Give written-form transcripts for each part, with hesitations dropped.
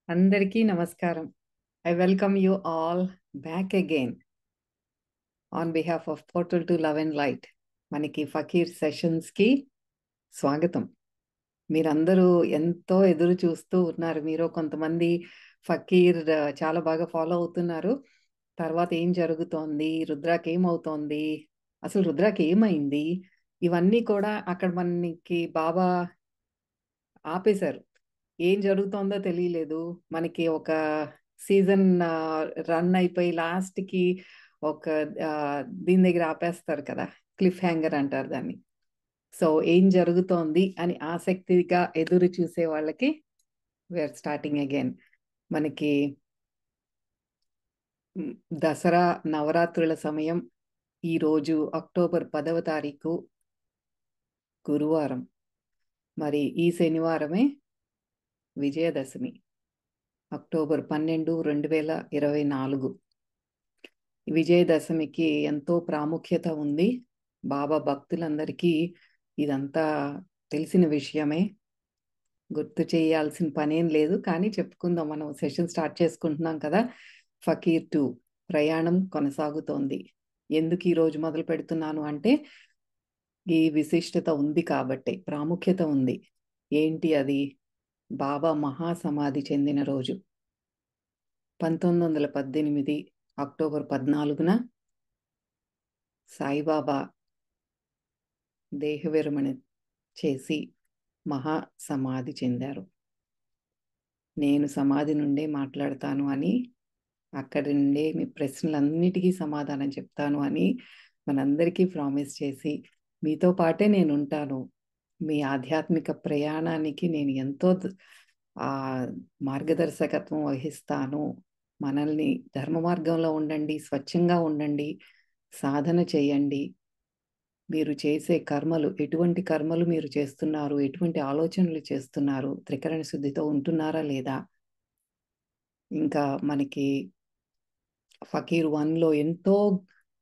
అందరికీ నమస్కారం. I welcome you all back again on behalf of Portal to Love and Light. మనకి ఫకీర్ సెషన్స్‌కి స్వాగతం. మీరందరూ ఎంతో ఎదురు చూస్తూ ఉన్నారు. మీలో కొంతమంది ఫకీర్ చాలా బాగా ఫాలో అవుతున్నారు. తర్వాత ఏం జరుగుతోంది? రుద్రాకేమవుతోంది? అసలు రుద్రాకేమైంది? ఇవన్నీ కూడా అక్కడ మనకి బాబా ఆపేశారు. ఏం జరుగుతోందో తెలియలేదు. మనకి ఒక సీజన్ రన్ అయిపోయి లాస్ట్‌కి ఒక దీని దగ్గర ఆపేస్తారు కదా! క్లిఫ్ హ్యాంగర్ అంటారు దాన్ని. సో, ఏం జరుగుతోంది అని ఆసక్తిగా ఎదురు చూసే వాళ్ళకి వి ఆర్ స్టార్టింగ్ అగైన్. మనకి దసరా నవరాత్రుల సమయం ఈరోజు అక్టోబర్ 10వ తారీఖు గురువారం. మరి ఈ శనివారమే విజయదశమి. అక్టోబర్ 12, 2024. విజయదశమికి ఎంతో ప్రాముఖ్యత ఉంది. బాబా భక్తులందరికీ ఇదంతా తెలిసిన విషయమే. గుర్తు చేయాల్సిన పనేం లేదు. కానీ చెప్పుకుందాం, మనం సెషన్ స్టార్ట్ చేసుకుంటున్నాం కదా! ఫకీర్ 2 ప్రయాణం కొనసాగుతోంది. ఎందుకు ఈరోజు మొదలు పెడుతున్నాను అంటే, ఈ విశిష్టత ఉంది కాబట్టే, ప్రాముఖ్యత ఉంది. ఏంటి అది? బాబా మహాసమాధి చెందిన రోజు. 1918 అక్టోబర్ 14న సాయిబాబా దేహ విరమణ చేసి మహాసమాధి చెందారు. నేను సమాధి నుండే మాట్లాడతాను అని, అక్కడి నుండే మీ ప్రశ్నలన్నిటికీ సమాధానం చెప్తాను అని మనందరికీ ప్రామిస్ చేసి, మీతో పాటే నేనుంటాను. మీ ఆధ్యాత్మిక ప్రయాణానికి నేను ఎంతో మార్గదర్శకత్వం వహిస్తాను. మనల్ని ధర్మ మార్గంలో ఉండండి, స్వచ్ఛంగా ఉండండి, సాధన చేయండి. మీరు చేసే కర్మలు, ఎటువంటి కర్మలు మీరు చేస్తున్నారు, ఎటువంటి ఆలోచనలు చేస్తున్నారు, త్రికరణ శుద్ధితో ఉంటున్నారా లేదా? ఇంకా మనకి ఫకీర్ 1లో ఎంతో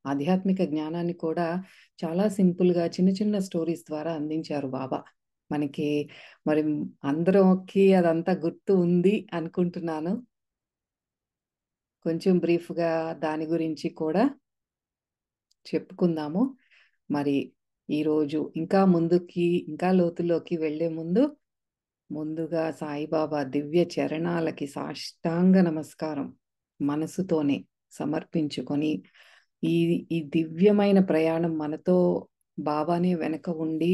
ఆధ్యాత్మిక జ్ఞానాన్ని కూడా చాలా సింపుల్‌గా చిన్న చిన్న స్టోరీస్ ద్వారా అందించారు బాబా. మనకి మరి అందరికి అదంతా గుర్తు ఉంది అనుకుంటున్నాను. కొంచెం బ్రీఫ్‌గా దాని గురించి కూడా చెప్పుకుందాము. మరి ఈరోజు ఇంకా ముందుకి, ఇంకా లోతులోకి వెళ్ళే ముందుగా సాయిబాబా దివ్య చరణాలకి సాష్టాంగ నమస్కారం మనసుతోనే సమర్పించుకొని, ఈ దివ్యమైన ప్రయాణం మనతో బాబానే వెనక ఉండి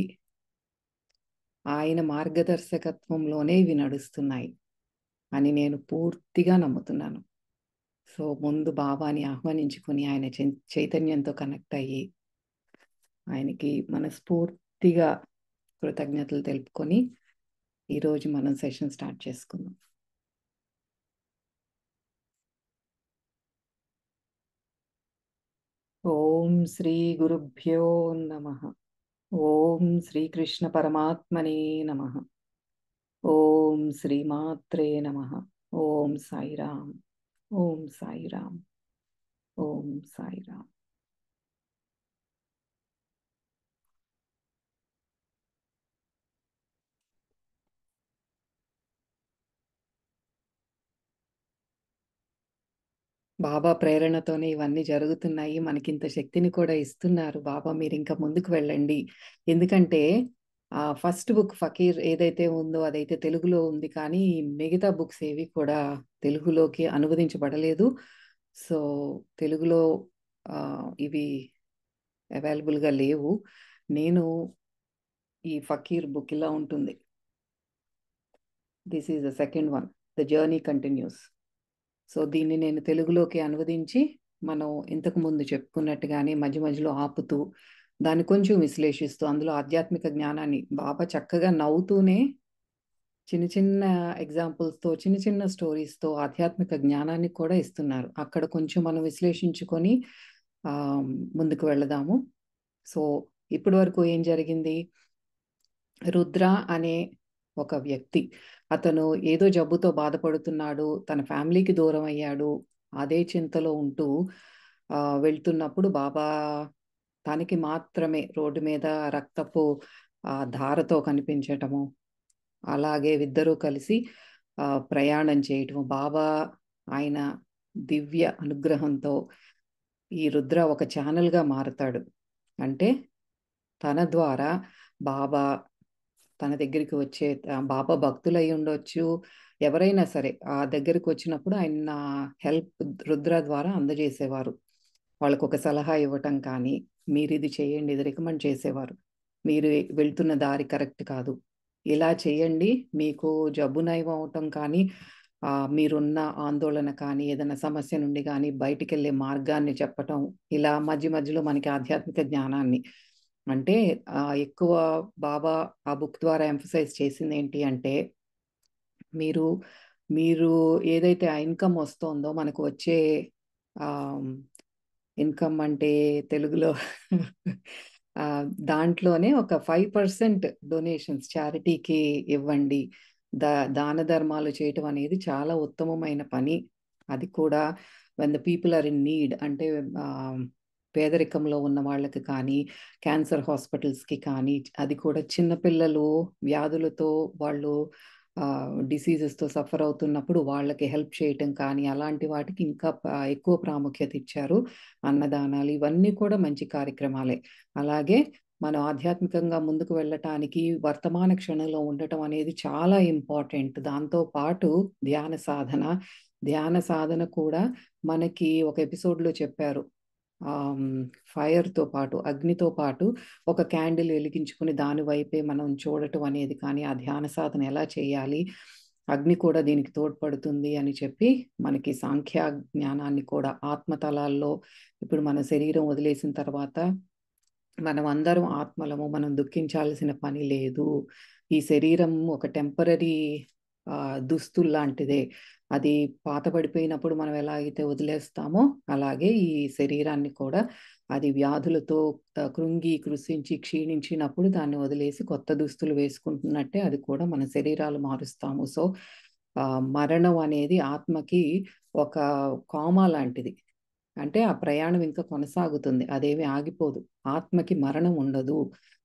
ఆయన మార్గదర్శకత్వంలోనే ఇవి నడుస్తున్నాయి అని నేను పూర్తిగా నమ్ముతున్నాను. సో, ముందు బాబాని ఆహ్వానించుకొని ఆయన చైతన్యంతో కనెక్ట్ అయ్యి, ఆయనకి మనస్ఫూర్తిగా కృతజ్ఞతలు తెలుపుకొని ఈరోజు మనం సెషన్ స్టార్ట్ చేసుకుందాం. ఓం శ్రీ గురుభ్యో నమః. ఓం శ్రీకృష్ణ పరమాత్మనే నమః. ఓం శ్రీమాత్రే నమః. ఓం సాయిరామ్. ఓం సాయిరామ్. ఓం సాయిరామ్. బాబా ప్రేరణతోనే ఇవన్నీ జరుగుతున్నాయి. మనకింత శక్తిని కూడా ఇస్తున్నారు. బాబా మీరింకా ముందుకు వెళ్ళండి. ఎందుకంటే ఫస్ట్ బుక్ ఫకీర్ ఏదైతే ఉందో అదైతే తెలుగులో ఉంది. కానీ మిగతా బుక్స్ ఏవి కూడా తెలుగులోకి అనువదించబడలేదు. సో, తెలుగులో ఇవి అవైలబుల్‌గా లేవు. నేను ఈ ఫకీర్ బుక్ ఇలా ఉంటుంది. This is the second one. The journey continues. So, దీన్ని నేను తెలుగులోకి అనువదించి, మనం ఇంతకు ముందు చెప్పుకున్నట్టుగానే మధ్య మధ్యలో ఆపుతూ, దాన్ని కొంచెం విశ్లేషిస్తూ, అందులో ఆధ్యాత్మిక జ్ఞానాన్ని బాబా చక్కగా నవ్వుతూనే చిన్న చిన్న ఎగ్జాంపుల్స్‌తో, చిన్న చిన్న స్టోరీస్‌తో ఆధ్యాత్మిక జ్ఞానాన్ని కూడా ఇస్తున్నారు. అక్కడ కొంచెం మనం విశ్లేషించుకొని ముందుకు వెళదాము. సో, ఇప్పటి వరకు ఏం జరిగింది? రుద్ర అనే ఒక వ్యక్తి, అతను ఏదో జబ్బుతో బాధపడుతున్నాడు. తన ఫ్యామిలీకి దూరం అయ్యాడు. అదే చింతలో ఉంటూ వెళ్తున్నప్పుడు బాబా తనకి మాత్రమే రోడ్డు మీద రక్తపు ధారతో కనిపించటము. అలాగే ఇద్దరూ కలిసి ప్రయాణం చేయటం. బాబా ఆయన దివ్య అనుగ్రహంతో ఈ రుద్ర ఒక ఛానల్గా మారుతాడు. అంటే తన ద్వారా బాబా తన దగ్గరికి వచ్చే బాబా భక్తులు అయి ఉండొచ్చు, ఎవరైనా సరే ఆ దగ్గరికి వచ్చినప్పుడు ఆయన హెల్ప్ రుద్ర ద్వారా అందజేసేవారు. వాళ్ళకు ఒక సలహా ఇవ్వటం కానీ, మీరు ఇది చేయండి, ఇది రికమెండ్ చేసేవారు. మీరు వెళ్తున్న దారి కరెక్ట్ కాదు, ఇలా చేయండి, మీకు జబ్బు నయం అవటం కానీ, మీరున్న ఆందోళన కానీ, ఏదైనా సమస్య నుండి కానీ బయటికి వెళ్ళే మార్గాన్ని చెప్పటం, ఇలా మధ్య మధ్యలో మనకి ఆధ్యాత్మిక జ్ఞానాన్ని. అంటే ఎక్కువ బాబా ఆ బుక్ ద్వారా ఎంఫసైజ్ చేసింది ఏంటి అంటే, మీరు మీరు ఏదైతే ఆ ఇన్కమ్ వస్తుందో మనకు వచ్చే ఇన్కమ్ అంటే తెలుగులో దాంట్లోనే ఒక 5% డొనేషన్స్ చారిటీకి ఇవ్వండి. దాన ధర్మాలు చేయటం అనేది చాలా ఉత్తమమైన పని. అది కూడా when the people are in need, అంటే పేదరికంలో ఉన్న వాళ్ళకి కానీ, క్యాన్సర్ హాస్పిటల్స్కి కానీ, అది కూడా చిన్నపిల్లలు వ్యాధులతో వాళ్ళు డిసీజెస్తో సఫర్ అవుతున్నప్పుడు వాళ్ళకి హెల్ప్ చేయటం కానీ, అలాంటి వాటికి ఇంకా ఎక్కువ ప్రాముఖ్యత ఇచ్చారు. అన్నదానాలు ఇవన్నీ కూడా మంచి కార్యక్రమాలే. అలాగే మనం ఆధ్యాత్మికంగా ముందుకు వెళ్ళటానికి వర్తమాన క్షణంలో ఉండటం అనేది చాలా ఇంపార్టెంట్. దాంతో పాటు ధ్యాన సాధన. ధ్యాన సాధన కూడా మనకి ఒక ఎపిసోడ్లో చెప్పారు. ఫైర్తో పాటు, అగ్నితో పాటు ఒక క్యాండిల్ వెలిగించుకుని దాని వైపే మనం చూడటం అనేది కానీ, ఆ ధ్యాన సాధన ఎలా చేయాలి, అగ్ని కూడా దీనికి తోడ్పడుతుంది అని చెప్పి మనకి సాంఖ్య జ్ఞానాన్ని కూడా ఆత్మతలాల్లో, ఇప్పుడు మన శరీరం వదిలేసిన తర్వాత మనం అందరం ఆత్మలము, మనం దుఃఖించాల్సిన పని లేదు. ఈ శరీరం ఒక టెంపరరీ దుస్తుల్లాంటిదే. అది పాతబడిపోయినప్పుడు మనం ఎలా అయితే వదిలేస్తామో అలాగే ఈ శరీరాన్ని కూడా అది వ్యాధులతో కృంగి కృషించి క్షీణించినప్పుడు దాన్ని వదిలేసి కొత్త దుస్తులు వేసుకుంటున్నట్టే అది కూడా మన శరీరాలు మారుస్తాము. సో మరణం అనేది ఆత్మకి ఒక కామా లాంటిది. అంటే ఆ ప్రయాణం ఇంకా కొనసాగుతుంది, అదేమి ఆగిపోదు, ఆత్మకి మరణం ఉండదు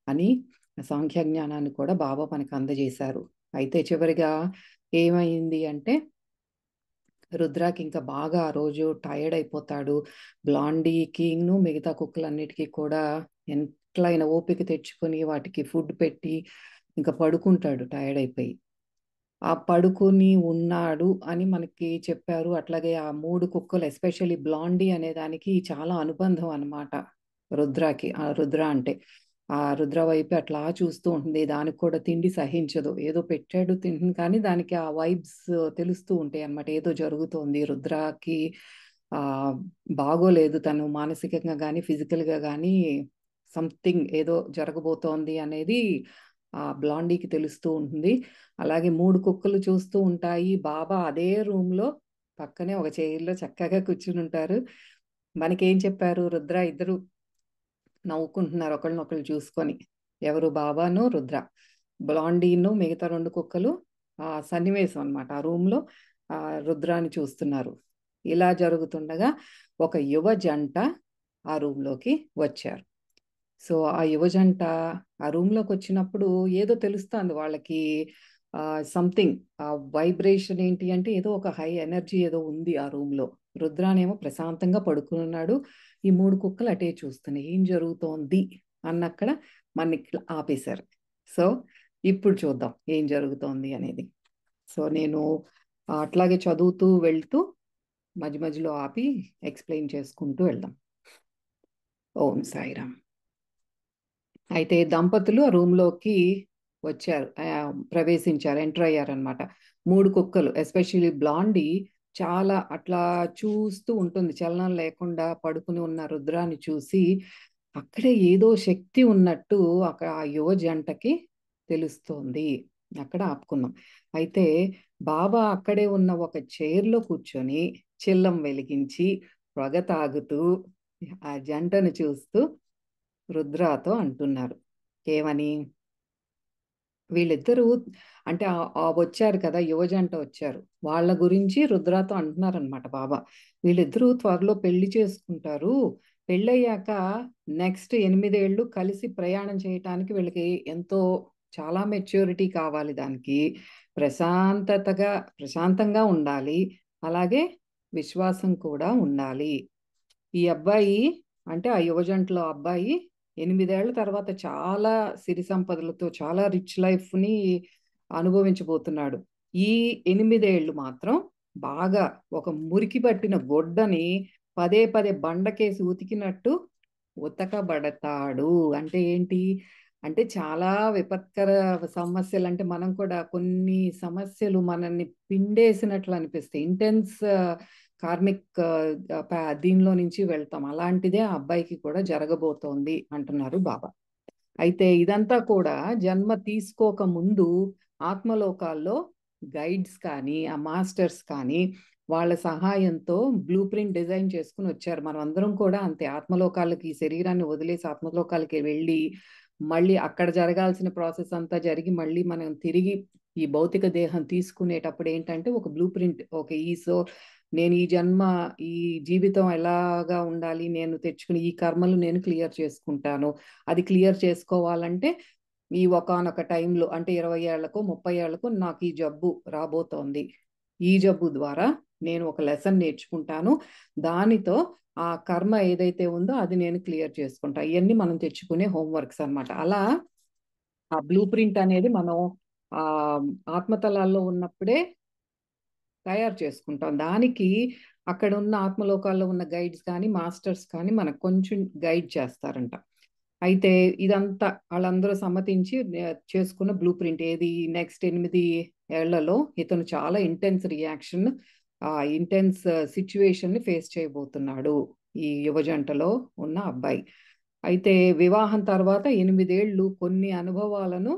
అని సాంఖ్య జ్ఞానాన్ని కూడా బాబా మనకు అందజేశారు. అయితే చివరిగా ఏమైంది అంటే, రుద్రాకి ఇంకా బాగా ఆ రోజు టైర్డ్ అయిపోతాడు. బ్లాండీకిను మిగతా కుక్కలన్నిటికీ కూడా ఎట్లయిన ఓపిక తెచ్చుకొని వాటికి ఫుడ్ పెట్టి ఇంకా పడుకుంటాడు టైర్డ్ అయిపోయి. ఆ పడుకొని ఉన్నాడు అని మనకి చెప్పారు. అట్లాగే ఆ 3 కుక్కలు, ఎస్పెషల్లీ బ్లాండీ అనే దానికి చాలా అనుబంధం అన్నమాట రుద్రాకి. ఆ రుద్ర అంటే ఆ రుద్ర వైపు అట్లా చూస్తూ ఉంటుంది. దానికి కూడా తిండి సహించదు. ఏదో పెట్టాడు తింటుంది కానీ దానికి ఆ వైబ్స్ తెలుస్తూ ఉంటాయి అన్నమాట. ఏదో జరుగుతోంది రుద్రాకి, బాగోలేదు, తను మానసికంగా కానీ ఫిజికల్గా కానీ సంథింగ్ ఏదో జరగబోతోంది అనేది ఆ బ్లాండీకి తెలుస్తూ ఉంటుంది. అలాగే 3 కుక్కలు చూస్తూ ఉంటాయి. బాబా అదే రూమ్లో పక్కనే ఒక చైర్లో చక్కగా కూర్చుని ఉంటారు. మనకేం చెప్పారు, రుద్ర ఇద్దరు నవ్వుకుంటున్నారు ఒకళ్ళనొకళ్ళు చూసుకొని. ఎవరు, బాబాను రుద్ర. బ్లాండీను మిగతా 2 కుక్కలు ఆ సన్నివేశం అనమాట. ఆ రూమ్లో రుద్రాన్ని చూస్తున్నారు. ఇలా జరుగుతుండగా ఒక యువ జంట ఆ రూమ్లోకి వచ్చారు. సో ఆ యువజంట ఆ రూమ్లోకి వచ్చినప్పుడు ఏదో తెలుస్తుంది వాళ్ళకి, సంథింగ్ ఆ వైబ్రేషన్ ఏంటి అంటే ఏదో ఒక హై ఎనర్జీ ఏదో ఉంది ఆ రూమ్లో. రుద్రానేమో ప్రశాంతంగా పడుకున్నాడు. ఈ 3 కుక్కలు అటే చూస్తున్నాయి, ఏం జరుగుతోంది అన్నక్కడ మన ఆపేశారు. సో ఇప్పుడు చూద్దాం ఏం జరుగుతోంది అనేది. సో నేను అట్లాగే చదువుతూ వెళ్తూ మధ్య మధ్యలో ఆపి ఎక్స్ప్లెయిన్ చేసుకుంటూ వెళ్దాం. ఓం సాయిరామ్. అయితే దంపతులు ఆ రూమ్లోకి వచ్చారు, ప్రవేశించారు, ఎంటర్ అయ్యారనమాట. 3 కుక్కలు, ఎస్పెషల్లీ బ్లాండీ చాలా అట్లా చూస్తూ ఉంటుంది, చలనం లేకుండా పడుకుని ఉన్న రుద్రాన్ని చూసి అక్కడే ఏదో శక్తి ఉన్నట్టు అక్కడ ఆ యువ జంటకి తెలుస్తోంది. అక్కడ ఆపుకున్నాం. అయితే బాబా అక్కడే ఉన్న ఒక చైర్లో కూర్చొని చిల్లం వెలిగించి పొగ తాగుతూ ఆ జంటను చూస్తూ రుద్రాతో అంటున్నారు. ఏమని? వీళ్ళిద్దరూ అంటే వచ్చారు కదా, యువజంట వచ్చారు, వాళ్ళ గురించి రుద్రాతో అంటున్నారనమాట బాబా. వీళ్ళిద్దరూ త్వరలో పెళ్లి చేసుకుంటారు. పెళ్ళయ్యాక నెక్స్ట్ 8 ఏళ్ళు కలిసి ప్రయాణం చేయటానికి వీళ్ళకి ఎంతో చాలా మెచ్యూరిటీ కావాలి దానికి. ప్రశాంతంగా ఉండాలి. అలాగే విశ్వాసం కూడా ఉండాలి. ఈ అబ్బాయి అంటే ఆ యువజంటలో అబ్బాయి 8 ఏళ్ల తర్వాత చాలా సిరి సంపదలతో చాలా రిచ్ లైఫ్ని అనుభవించబోతున్నాడు. ఈ 8 ఏళ్ళు మాత్రం బాగా ఒక మురికి పట్టిన గొడ్డని పదే పదే బండకేసి ఉతికినట్టు ఉతకబడతాడు. అంటే ఏంటి? అంటే చాలా విపత్కర సమస్యలు, అంటే మనం కూడా కొన్ని సమస్యలు మనల్ని పిండేసినట్లు అనిపిస్తాయి. ఇంటెన్స్ కార్మిక్ దీనిలో నుంచి వెళ్తాం. అలాంటిదే ఆ అబ్బాయికి కూడా జరగబోతోంది అంటున్నారు బాబా. అయితే ఇదంతా కూడా జన్మ తీసుకోక ముందు ఆత్మలోకాల్లో గైడ్స్ కానీ ఆ మాస్టర్స్ కానీ వాళ్ళ సహాయంతో బ్లూ ప్రింట్ డిజైన్ చేసుకుని వచ్చారు. మనం అందరం కూడా అంతే. ఆత్మలోకాలకి ఈ శరీరాన్ని వదిలేసి ఆత్మలోకాలకి వెళ్ళి మళ్ళీ అక్కడ జరగాల్సిన ప్రాసెస్ అంతా జరిగి మళ్ళీ మనం తిరిగి ఈ భౌతిక దేహం తీసుకునేటప్పుడు ఏంటంటే ఒక బ్లూ ప్రింట్, ఒక నేను ఈ జన్మ ఈ జీవితం ఎలాగా ఉండాలి, నేను తెచ్చుకుని ఈ కర్మలు నేను క్లియర్ చేసుకుంటాను. అది క్లియర్ చేసుకోవాలంటే ఈ ఒకానొక టైంలో అంటే 20 ఏళ్లకు 30 ఏళ్లకు నాకు ఈ జబ్బు రాబోతోంది. ఈ జబ్బు ద్వారా నేను ఒక లెసన్ నేర్చుకుంటాను. దానితో ఆ కర్మ ఏదైతే ఉందో అది నేను క్లియర్ చేసుకుంటా. ఇవన్నీ మనం తెచ్చుకునే హోంవర్క్స్ అన్నమాట. అలా ఆ బ్లూ ప్రింట్ అనేది మనం ఆ ఆత్మతలాల్లో ఉన్నప్పుడే తయారు చేసుకుంటాం. దానికి అక్కడ ఉన్న ఆత్మలోకాల్లో ఉన్న గైడ్స్ కానీ మాస్టర్స్ కానీ మనకు కొంచెం గైడ్ చేస్తారంట. అయితే ఇదంతా వాళ్ళందరూ సమ్మతించి చేసుకున్న బ్లూ ప్రింట్ ఏది నెక్స్ట్ 8 ఏళ్లలో ఇతను చాలా ఇంటెన్స్ సిచ్యువేషన్ ని ఫేస్ చేయబోతున్నాడు ఈ యువజంటలో ఉన్న అబ్బాయి. అయితే వివాహం తర్వాత 8 ఏళ్ళు కొన్ని అనుభవాలను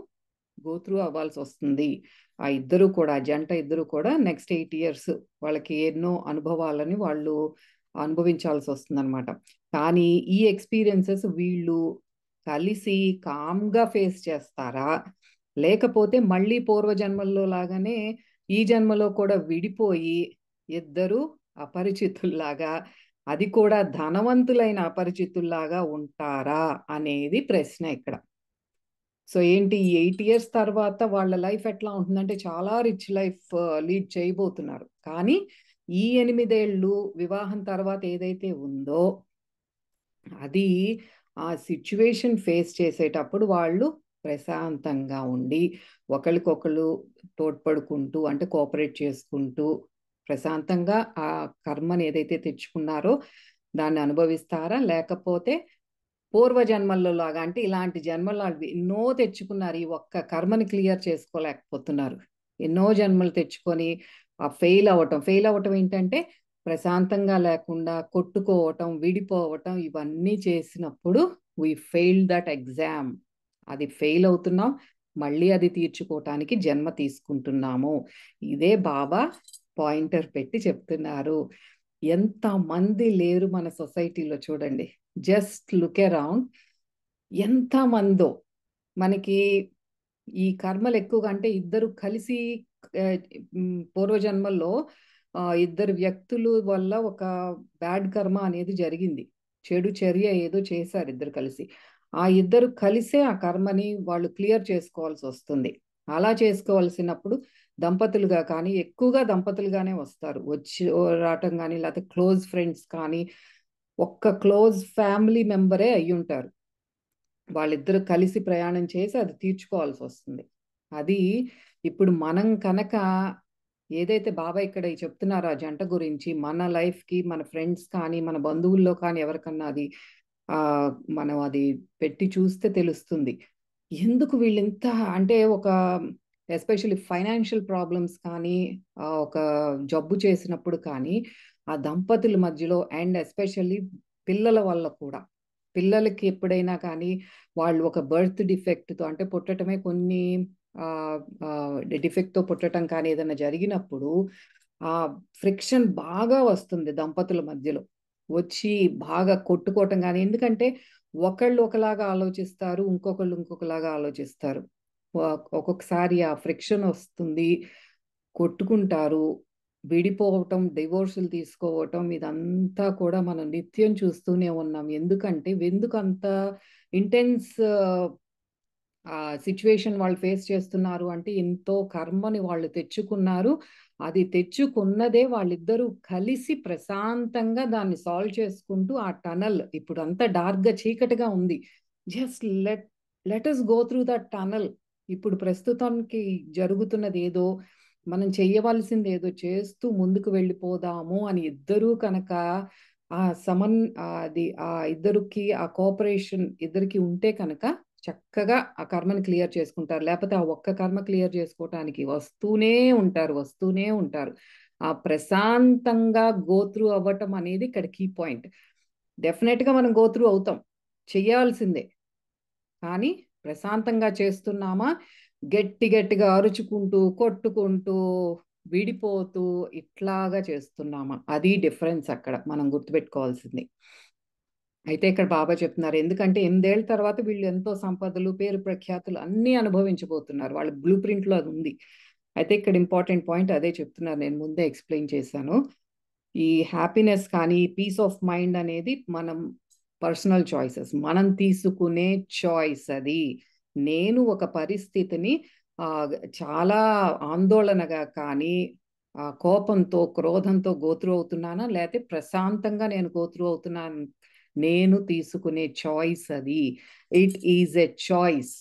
గోత్రూ అవ్వాల్సి వస్తుంది. ఆ ఇద్దరు కూడా జంట ఇద్దరు కూడా నెక్స్ట్ 8 ఇయర్స్ వాళ్ళకి ఎన్నో అనుభవాలని వాళ్ళు అనుభవించాల్సి వస్తుంది అనమాట. కానీ ఈ ఎక్స్పీరియన్సెస్ వీళ్ళు కలిసి కామ్గా ఫేస్ చేస్తారా, లేకపోతే మళ్ళీ పూర్వజన్మల్లో లాగానే ఈ జన్మలో కూడా విడిపోయి ఇద్దరు అపరిచితుల్లాగా, అది కూడా ధనవంతులైన అపరిచితుల్లాగా ఉంటారా అనేది ప్రశ్న ఇక్కడ. సో ఏంటి, ఈ 8 ఇయర్స్ తర్వాత వాళ్ళ లైఫ్ ఎట్లా ఉంటుందంటే చాలా రిచ్ లైఫ్ లీడ్ చేయబోతున్నారు. కానీ ఈ 8 ఏళ్ళు వివాహం తర్వాత ఏదైతే ఉందో అది ఆ సిచ్యువేషన్ ఫేస్ చేసేటప్పుడు వాళ్ళు ప్రశాంతంగా ఉండి ఒకరికొకరు తోడ్పడుకుంటూ అంటే కోఆపరేట్ చేసుకుంటూ ప్రశాంతంగా ఆ కర్మని ఏదైతే తెచ్చుకున్నారో దాన్ని అనుభవిస్తారా, లేకపోతే పూర్వజన్మల్లో లాగా అంటే ఇలాంటి జన్మలు ఎన్నో తెచ్చుకున్నారు, ఈ ఒక్క కర్మని క్లియర్ చేసుకోలేకపోతున్నారు. ఎన్నో జన్మలు తెచ్చుకొని ఆ ఫెయిల్ అవ్వటం ఏంటంటే ప్రశాంతంగా లేకుండా కొట్టుకోవటం, విడిపోవటం, ఇవన్నీ చేసినప్పుడు వీ ఫెయిల్ దట్ ఎగ్జామ్. అది ఫెయిల్ అవుతున్నాం, మళ్ళీ అది తీర్చుకోవటానికి జన్మ తీసుకుంటున్నాము. ఇదే బాబా పాయింటర్ పెట్టి చెప్తున్నారు. ఎంతమంది లేరు మన సొసైటీలో చూడండి. జస్ట్ లుక్ అరౌండ్, ఎంతమందో మనకి ఈ కర్మలు ఎక్కువగా అంటే ఇద్దరు కలిసి పూర్వజన్మల్లో ఇద్దరు వ్యక్తులు వల్ల ఒక బ్యాడ్ కర్మ అనేది జరిగింది. చెడు చర్య ఏదో చేశారు ఇద్దరు కలిసి. ఆ ఇద్దరు కలిసే ఆ కర్మని వాళ్ళు క్లియర్ చేసుకోవాల్సి వస్తుంది. అలా చేసుకోవాల్సినప్పుడు దంపతులుగా కానీ ఎక్కువగా దంపతులుగానే వస్తారు, వచ్చి రావటం కానీ లేకపోతే క్లోజ్ ఫ్రెండ్స్ కానీ ఒక్క క్లోజ్ ఫ్యామిలీ మెంబరే అయి ఉంటారు. వాళ్ళిద్దరూ కలిసి ప్రయాణం చేసి అది తీర్చుకోవాల్సి వస్తుంది. అది ఇప్పుడు మనం కనుక ఏదైతే బాబా ఇక్కడ చెప్తున్నారో ఆ జంట గురించి మన లైఫ్కి మన ఫ్రెండ్స్ కానీ మన బంధువుల్లో కానీ ఎవరికన్నా అది మనం అది పెట్టి చూస్తే తెలుస్తుంది ఎందుకు వీళ్ళింత అంటే ఒక ఎస్పెషల్లీ ఫైనాన్షియల్ ప్రాబ్లమ్స్ కానీ ఒక జబ్బు చేసినప్పుడు కానీ ఆ దంపతుల మధ్యలో అండ్ ఎస్పెషల్లీ పిల్లల వల్ల కూడా, పిల్లలకి ఎప్పుడైనా కానీ వాళ్ళు ఒక బర్త్ డిఫెక్ట్తో అంటే పుట్టటమే కొన్ని డిఫెక్ట్తో పుట్టడం కానీ ఏదైనా జరిగినప్పుడు ఆ ఫ్రిక్షన్ బాగా వస్తుంది దంపతుల మధ్యలో, వచ్చి బాగా కొట్టుకోవటం కానీ, ఎందుకంటే ఒకళ్ళు ఒకలాగా ఆలోచిస్తారు, ఇంకొకళ్ళు ఇంకొకలాగా ఆలోచిస్తారు. ఒక్కొక్కసారి ఆ ఫ్రిక్షన్ వస్తుంది, కొట్టుకుంటారు, విడిపోవటం, డివోర్సులు తీసుకోవటం, ఇదంతా కూడా మనం నిత్యం చూస్తూనే ఉన్నాం. ఎందుకంటే ఎందుకు అంత ఇంటెన్స్ సిచ్యువేషన్ వాళ్ళు ఫేస్ చేస్తున్నారు అంటే ఎంతో కర్మని వాళ్ళు తెచ్చుకున్నారు. అది తెచ్చుకున్నదే వాళ్ళిద్దరూ కలిసి ప్రశాంతంగా దాన్ని సాల్వ్ చేసుకుంటూ ఆ టనల్ ఇప్పుడు అంతా డార్క్గా చీకటిగా ఉంది. Just let us go through that tunnel. ఇప్పుడు ప్రస్తుతానికి జరుగుతున్నది ఏదో మనం చెయ్యవలసింది ఏదో చేస్తూ ముందుకు వెళ్ళిపోదాము అని ఇద్దరూ కనుక అది ఇద్దరికి ఆ కోఆపరేషన్ ఇద్దరికి ఉంటే కనుక చక్కగా ఆ కర్మని క్లియర్ చేసుకుంటారు. లేకపోతే ఆ ఒక్క కర్మ క్లియర్ చేసుకోవటానికి వస్తూనే ఉంటారు. ఆ ప్రశాంతంగా గోత్రు అవ్వటం అనేది ఇక్కడ కీ పాయింట్. డెఫినెట్గా మనం గోత్రు అవుతాం, చెయ్యాల్సిందే. కానీ ప్రశాంతంగా చేస్తున్నామా, గట్టిగా అరుచుకుంటూ కొట్టుకుంటూ విడిపోతూ ఇట్లాగా చేస్తున్నామా, అది డిఫరెన్స్ అక్కడ మనం గుర్తుపెట్టుకోవాల్సింది. అయితే ఇక్కడ బాబా చెప్తున్నారు ఎందుకంటే 8 ఏళ్ల తర్వాత వీళ్ళు ఎంతో సంపదలు పేరు ప్రఖ్యాతులు అన్నీ అనుభవించబోతున్నారు. వాళ్ళ బ్లూ ప్రింట్లో అది ఉంది. అయితే ఇక్కడ ఇంపార్టెంట్ పాయింట్ అదే చెప్తున్నారు, నేను ముందే ఎక్స్ప్లెయిన్ చేశాను. ఈ హ్యాపీనెస్ కానీ పీస్ ఆఫ్ మైండ్ అనేది మనం పర్సనల్ చాయిసెస్, మనం తీసుకునే చాయిస్ అది. నేను ఒక పరిస్థితిని చాలా ఆందోళనగా కానీ కోపంతో క్రోధంతో గోత్రు అవుతున్నానా, లేకపోతే ప్రశాంతంగా నేను గోత్రు అవుతున్నాను, నేను తీసుకునే చాయిస్ అది. It is a choice.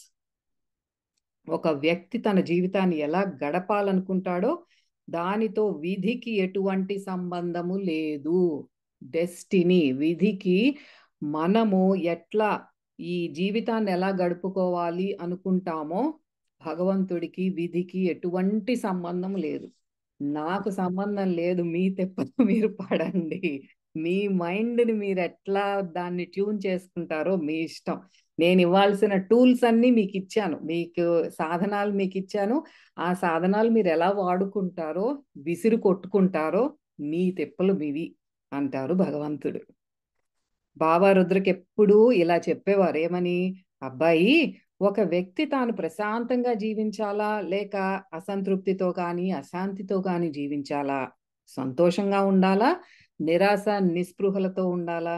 ఒక వ్యక్తి తన జీవితాన్ని ఎలా గడపాలనుకుంటాడో దానితో విధికి ఎటువంటి సంబంధము లేదు. డెస్టినీ, విధికి మనము ఎట్లా ఈ జీవితాన్ని ఎలా గడుపుకోవాలి అనుకుంటామో భగవంతుడికి విధికి ఎటువంటి సంబంధం లేదు. నాకు సంబంధం లేదు, మీ తెప్పలు మీరు పడండి. మీ మైండ్ని మీరు ఎట్లా దాన్ని ట్యూన్ చేసుకుంటారో మీ ఇష్టం. నేను ఇవ్వాల్సిన టూల్స్ అన్నీ మీకు ఇచ్చాను, మీకు సాధనాలు మీకు ఇచ్చాను. ఆ సాధనాలు మీరు ఎలా వాడుకుంటారో, విసిరు కొట్టుకుంటారో మీ తెప్పలు మీవి అంటారు భగవంతుడు. బాబా రుద్రకి ఎప్పుడూ ఇలా చెప్పేవారు, ఏమని, అబ్బాయి, ఒక వ్యక్తి తాను ప్రశాంతంగా జీవించాలా, లేక అసంతృప్తితో కానీ అశాంతితో కానీ జీవించాలా, సంతోషంగా ఉండాలా, నిరాశ నిస్పృహలతో ఉండాలా,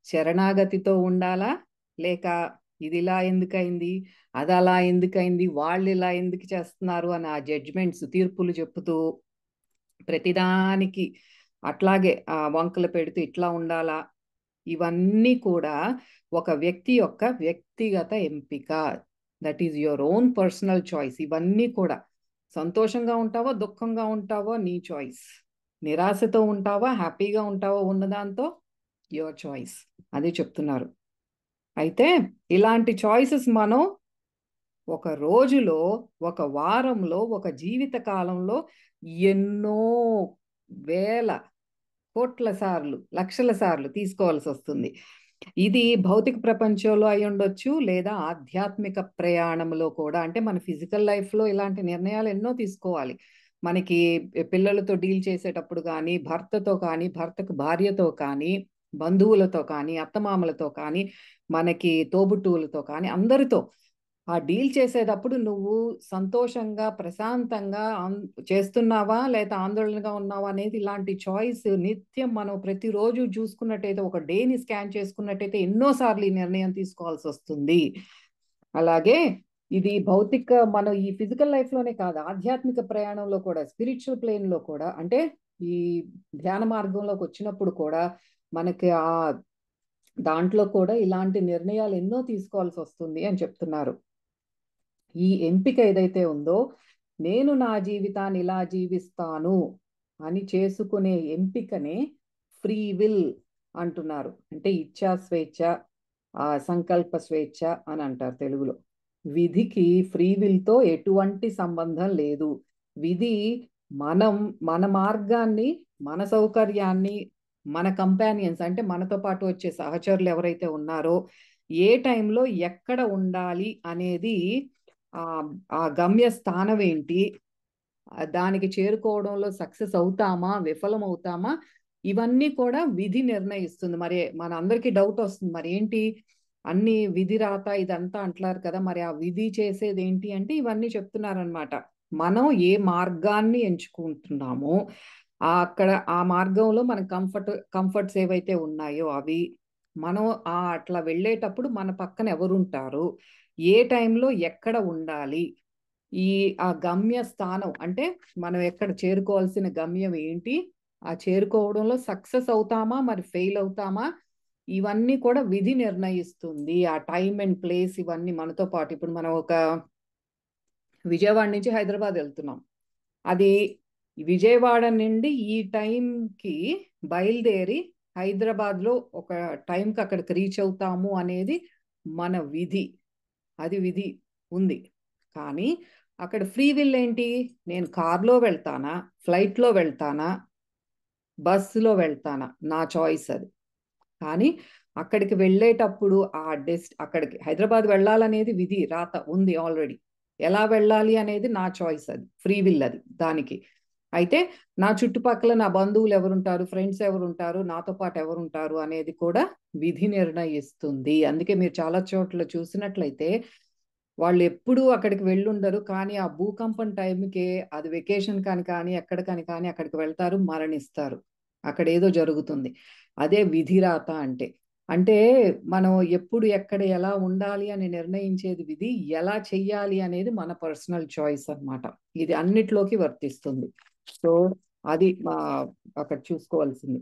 శరణాగతితో ఉండాలా, లేక ఇది ఇలా ఎందుకైంది, అది అలా ఎందుకైంది, వాళ్ళు ఇలా ఎందుకు చేస్తున్నారు అని ఆ జడ్జ్మెంట్స్, తీర్పులు చెప్పుతూ ప్రతిదానికి అట్లాగే వంకలు పెడుతూ ఇట్లా ఉండాలా, ఇవన్నీ కూడా ఒక వ్యక్తి యొక్క వ్యక్తిగత ఎంపిక. That is your own personal choice. ఇవన్నీ కూడా సంతోషంగా ఉంటావా దుఃఖంగా ఉంటావా నీ చాయిస్, నిరాశతో ఉంటావా హ్యాపీగా ఉంటావా ఉన్నదాంతో యువర్ చాయిస్, అది చెప్తున్నారు. అయితే ఇలాంటి చాయిసెస్ మనం ఒక రోజులో, ఒక వారంలో, ఒక జీవిత కాలంలో ఎన్నో వేల కోట్ల సార్లు, లక్షల సార్లు తీసుకోవాల్సి వస్తుంది. ఇది భౌతిక ప్రపంచంలో అయి ఉండొచ్చు, లేదా ఆధ్యాత్మిక ప్రయాణంలో కూడా. అంటే మన ఫిజికల్ లైఫ్లో ఇలాంటి నిర్ణయాలు ఎన్నో తీసుకోవాలి. మనకి పిల్లలతో డీల్ చేసేటప్పుడు కానీ, భర్తతో కానీ, భర్తకు భార్యతో కానీ, బంధువులతో కానీ, అత్తమామలతో కానీ, మనకి తోబుట్టువులతో కానీ, అందరితో ఆ డీల్ చేసేటప్పుడు నువ్వు సంతోషంగా ప్రశాంతంగా చేస్తున్నావా లేదా ఆందోళనగా ఉన్నావా అనేది, ఇలాంటి చాయిస్ నిత్యం మనం ప్రతిరోజు చూసుకున్నట్టయితే, ఒక డేని స్కాన్ చేసుకున్నట్టయితే ఎన్నోసార్లు ఈ నిర్ణయం తీసుకోవాల్సి వస్తుంది. అలాగే ఇది భౌతిక, మనం ఈ ఫిజికల్ లైఫ్లోనే కాదు, ఆధ్యాత్మిక ప్రయాణంలో కూడా, స్పిరిచువల్ ప్లేన్లో కూడా, అంటే ఈ ధ్యాన మార్గంలోకి వచ్చినప్పుడు కూడా మనకి దాంట్లో కూడా ఇలాంటి నిర్ణయాలు ఎన్నో తీసుకోవాల్సి వస్తుంది అని చెప్తున్నారు. ఈ ఎంపిక ఏదైతే ఉందో, నేను నా జీవితాన్ని ఇలా జీవిస్తాను అని చేసుకునే ఎంపికనే ఫ్రీ విల్ అంటున్నారు. అంటే ఇచ్ఛా స్వేచ్ఛ, సంకల్ప స్వేచ్ఛ అని అంటారు తెలుగులో. విధికి ఫ్రీ విల్తో ఎటువంటి సంబంధం లేదు. విధి మన మార్గాన్ని, మన సౌకర్యాన్ని, మన కంపానియన్స్ అంటే మనతో పాటు వచ్చే సహచరులు ఎవరైతే ఉన్నారో ఏ టైంలో ఎక్కడ ఉండాలి అనేది, ఆ గమ్య స్థానం ఏంటి, దానికి చేరుకోవడంలో సక్సెస్ అవుతామా విఫలం అవుతామా, ఇవన్నీ కూడా విధి నిర్ణయిస్తుంది. మరి మన అందరికీ డౌట్ వస్తుంది, మరి ఏంటి అన్ని విధి రాత ఇదంతా అంటున్నారు కదా, మరి ఆ విధి చేసేది ఏంటి అంటే ఇవన్నీ చెప్తున్నారనమాట. మనం ఏ మార్గాన్ని ఎంచుకుంటున్నామో అక్కడ ఆ మార్గంలో మన కంఫర్ట్స్ ఏవైతే ఉన్నాయో అవి మనం అట్లా వెళ్ళేటప్పుడు మన పక్కన ఎవరుంటారు, ఏ టైంలో ఎక్కడ ఉండాలి, ఆ గమ్య స్థానం అంటే మనం ఎక్కడ చేరుకోవాల్సిన గమ్యం ఏంటి, ఆ చేరుకోవడంలో సక్సెస్ అవుతామా మరి ఫెయిల్ అవుతామా, ఇవన్నీ కూడా విధి నిర్ణయిస్తుంది. ఆ టైం అండ్ ప్లేస్ ఇవన్నీ మనతో పాటు. ఇప్పుడు మనం ఒక విజయవాడ నుంచి హైదరాబాద్ వెళ్తున్నాం, అది విజయవాడ నుండి ఈ టైంకి బయలుదేరి హైదరాబాద్లో ఒక టైంకి అక్కడికి రీచ్ అవుతాము అనేది మన విధి. అది విధి ఉంది. కానీ అక్కడ ఫ్రీ విల్ ఏంటి, నేను కార్లో వెళ్తానా, ఫ్లైట్లో వెళ్తానా, బస్సులో వెళ్తానా, నా చాయిస్ అది. కానీ అక్కడికి వెళ్ళేటప్పుడు అక్కడికి హైదరాబాద్ వెళ్ళాలనేది విధి రాత ఉంది ఆల్రెడీ. ఎలా వెళ్ళాలి అనేది నా చాయిస్, అది ఫ్రీ విల్ అది దానికి. అయితే నా చుట్టుపక్కల నా బంధువులు ఎవరుంటారు, ఫ్రెండ్స్ ఎవరుంటారు, నాతో పాటు ఎవరుంటారు అనేది కూడా విధి నిర్ణయిస్తుంది. అందుకే మీరు చాలా చోట్ల చూసినట్లయితే వాళ్ళు ఎప్పుడూ అక్కడికి వెళ్ళుండరు, కానీ ఆ భూకంపం టైంకే అది వెకేషన్ కానీ ఎక్కడికని కానీ అక్కడికి వెళ్తారు, మరణిస్తారు. అక్కడ ఏదో జరుగుతుంది. అదే విధిరాత అంటే. అంటే మనం ఎప్పుడు ఎక్కడ ఎలా ఉండాలి అని నిర్ణయించేది విధి, ఎలా చెయ్యాలి అనేది మన పర్సనల్ చాయిస్ అన్నమాట. ఇది అన్నిట్లోకి వర్తిస్తుంది. సో అది అక్కడ చూసుకోవాల్సింది.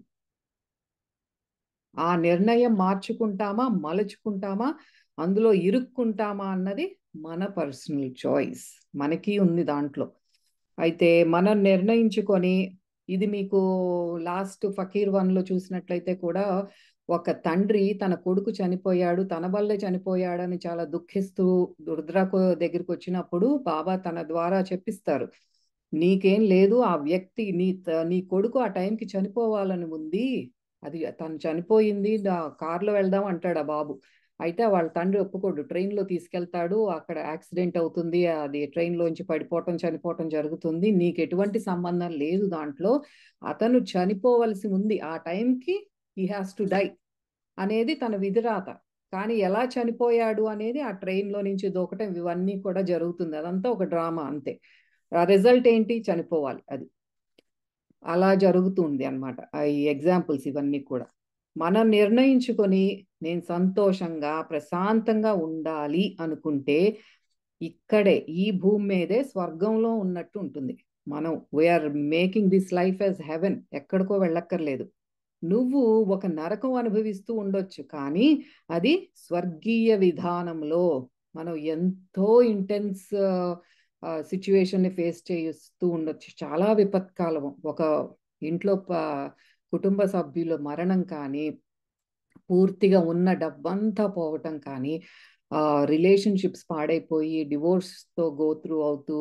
ఆ నిర్ణయం మార్చుకుంటామా, మలుచుకుంటామా, అందులో ఇరుక్కుంటామా అన్నది మన పర్సనల్ చాయిస్. మనకి ఉంది దాంట్లో. అయితే మనం నిర్ణయించుకొని, ఇది మీకు లాస్ట్ ఫకీర్ 1లో చూసినట్లయితే కూడా ఒక తండ్రి తన కొడుకు చనిపోయాడు, తన వల్లే చనిపోయాడని చాలా దుఃఖిస్తూ రుద్రకు దగ్గరికి వచ్చినప్పుడు బాబా తన ద్వారా చెప్పిస్తారు, నీకేం లేదు, ఆ వ్యక్తి నీ కొడుకు ఆ టైంకి చనిపోవాలని ఉంది, అది తను చనిపోయింది, కార్లో వెళ్దాం అంటాడు ఆ బాబు. అయితే వాళ్ళ తండ్రి ఒప్పుకోడు, ట్రైన్లో తీసుకెళ్తాడు, అక్కడ యాక్సిడెంట్ అవుతుంది, అది ట్రైన్లోంచి పడిపోవటం చనిపోవటం జరుగుతుంది, నీకు ఎటువంటి సంబంధం లేదు దాంట్లో, అతను చనిపోవలసి ఉంది ఆ టైంకి, హీ హ్యాస్ టు డై అనేది తన విధిరాత. కానీ ఎలా చనిపోయాడు అనేది ఆ ట్రైన్లో నుంచి దూకటం ఇవన్నీ కూడా జరుగుతుంది, అదంతా ఒక డ్రామా అంతే. ఆ రిజల్ట్ ఏంటి, చనిపోవాలి. అది అలా జరుగుతుంది అన్నమాట. ఈ ఎగ్జాంపుల్స్ ఇవన్నీ కూడా మనం నిర్ణయించుకొని నేను సంతోషంగా ప్రశాంతంగా ఉండాలి అనుకుంటే ఇక్కడే ఈ భూమి మీదే స్వర్గంలో ఉన్నట్టు ఉంటుంది. మనం we are making this life as heaven, ఎక్కడికో వెళ్ళక్కర్లేదు. నువ్వు ఒక నరకం అనుభవిస్తూ ఉండొచ్చు, కానీ అది స్వర్గీయ విధానంలో మనం ఎంతో ఇంటెన్స్ సిచ్యువేషన్ని ఫేస్ చేస్తూ ఉండొచ్చు. చాలా విపత్కాలం, ఒక ఇంట్లో కుటుంబ సభ్యుల మరణం కానీ, పూర్తిగా ఉన్న డబ్బంతా పోవటం కానీ, రిలేషన్షిప్స్ పాడైపోయి డివోర్స్తో గో త్రూ అవుతూ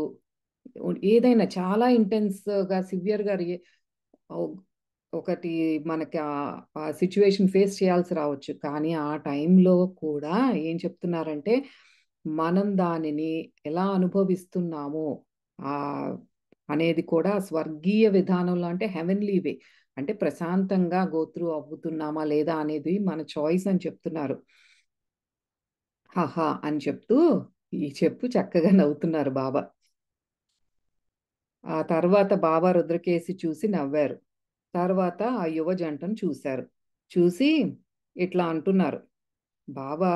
ఏదైనా చాలా ఇంటెన్స్గా సివియర్గా ఒకటి మనకి ఆ సిచ్యువేషన్ ఫేస్ చేయాల్సి రావచ్చు. కానీ ఆ టైంలో కూడా ఏం చెప్తున్నారంటే మనం దానిని ఎలా అనుభవిస్తున్నామో ఆ అనేది కూడా స్వర్గీయ విధానంలో, అంటే హెవెన్లీ వే, అంటే ప్రశాంతంగా గోత్రు అవ్వుతున్నామా లేదా అనేది మన చాయిస్ అని చెప్తున్నారు. హహా అని చెప్తూ ఈ చక్కగా నవ్వుతున్నారు బాబా. ఆ తర్వాత బాబా రుద్రకేసి చూసి నవ్వారు. తర్వాత ఆ యువ జంటను చూశారు. చూసి ఇట్లా అంటున్నారు బాబా,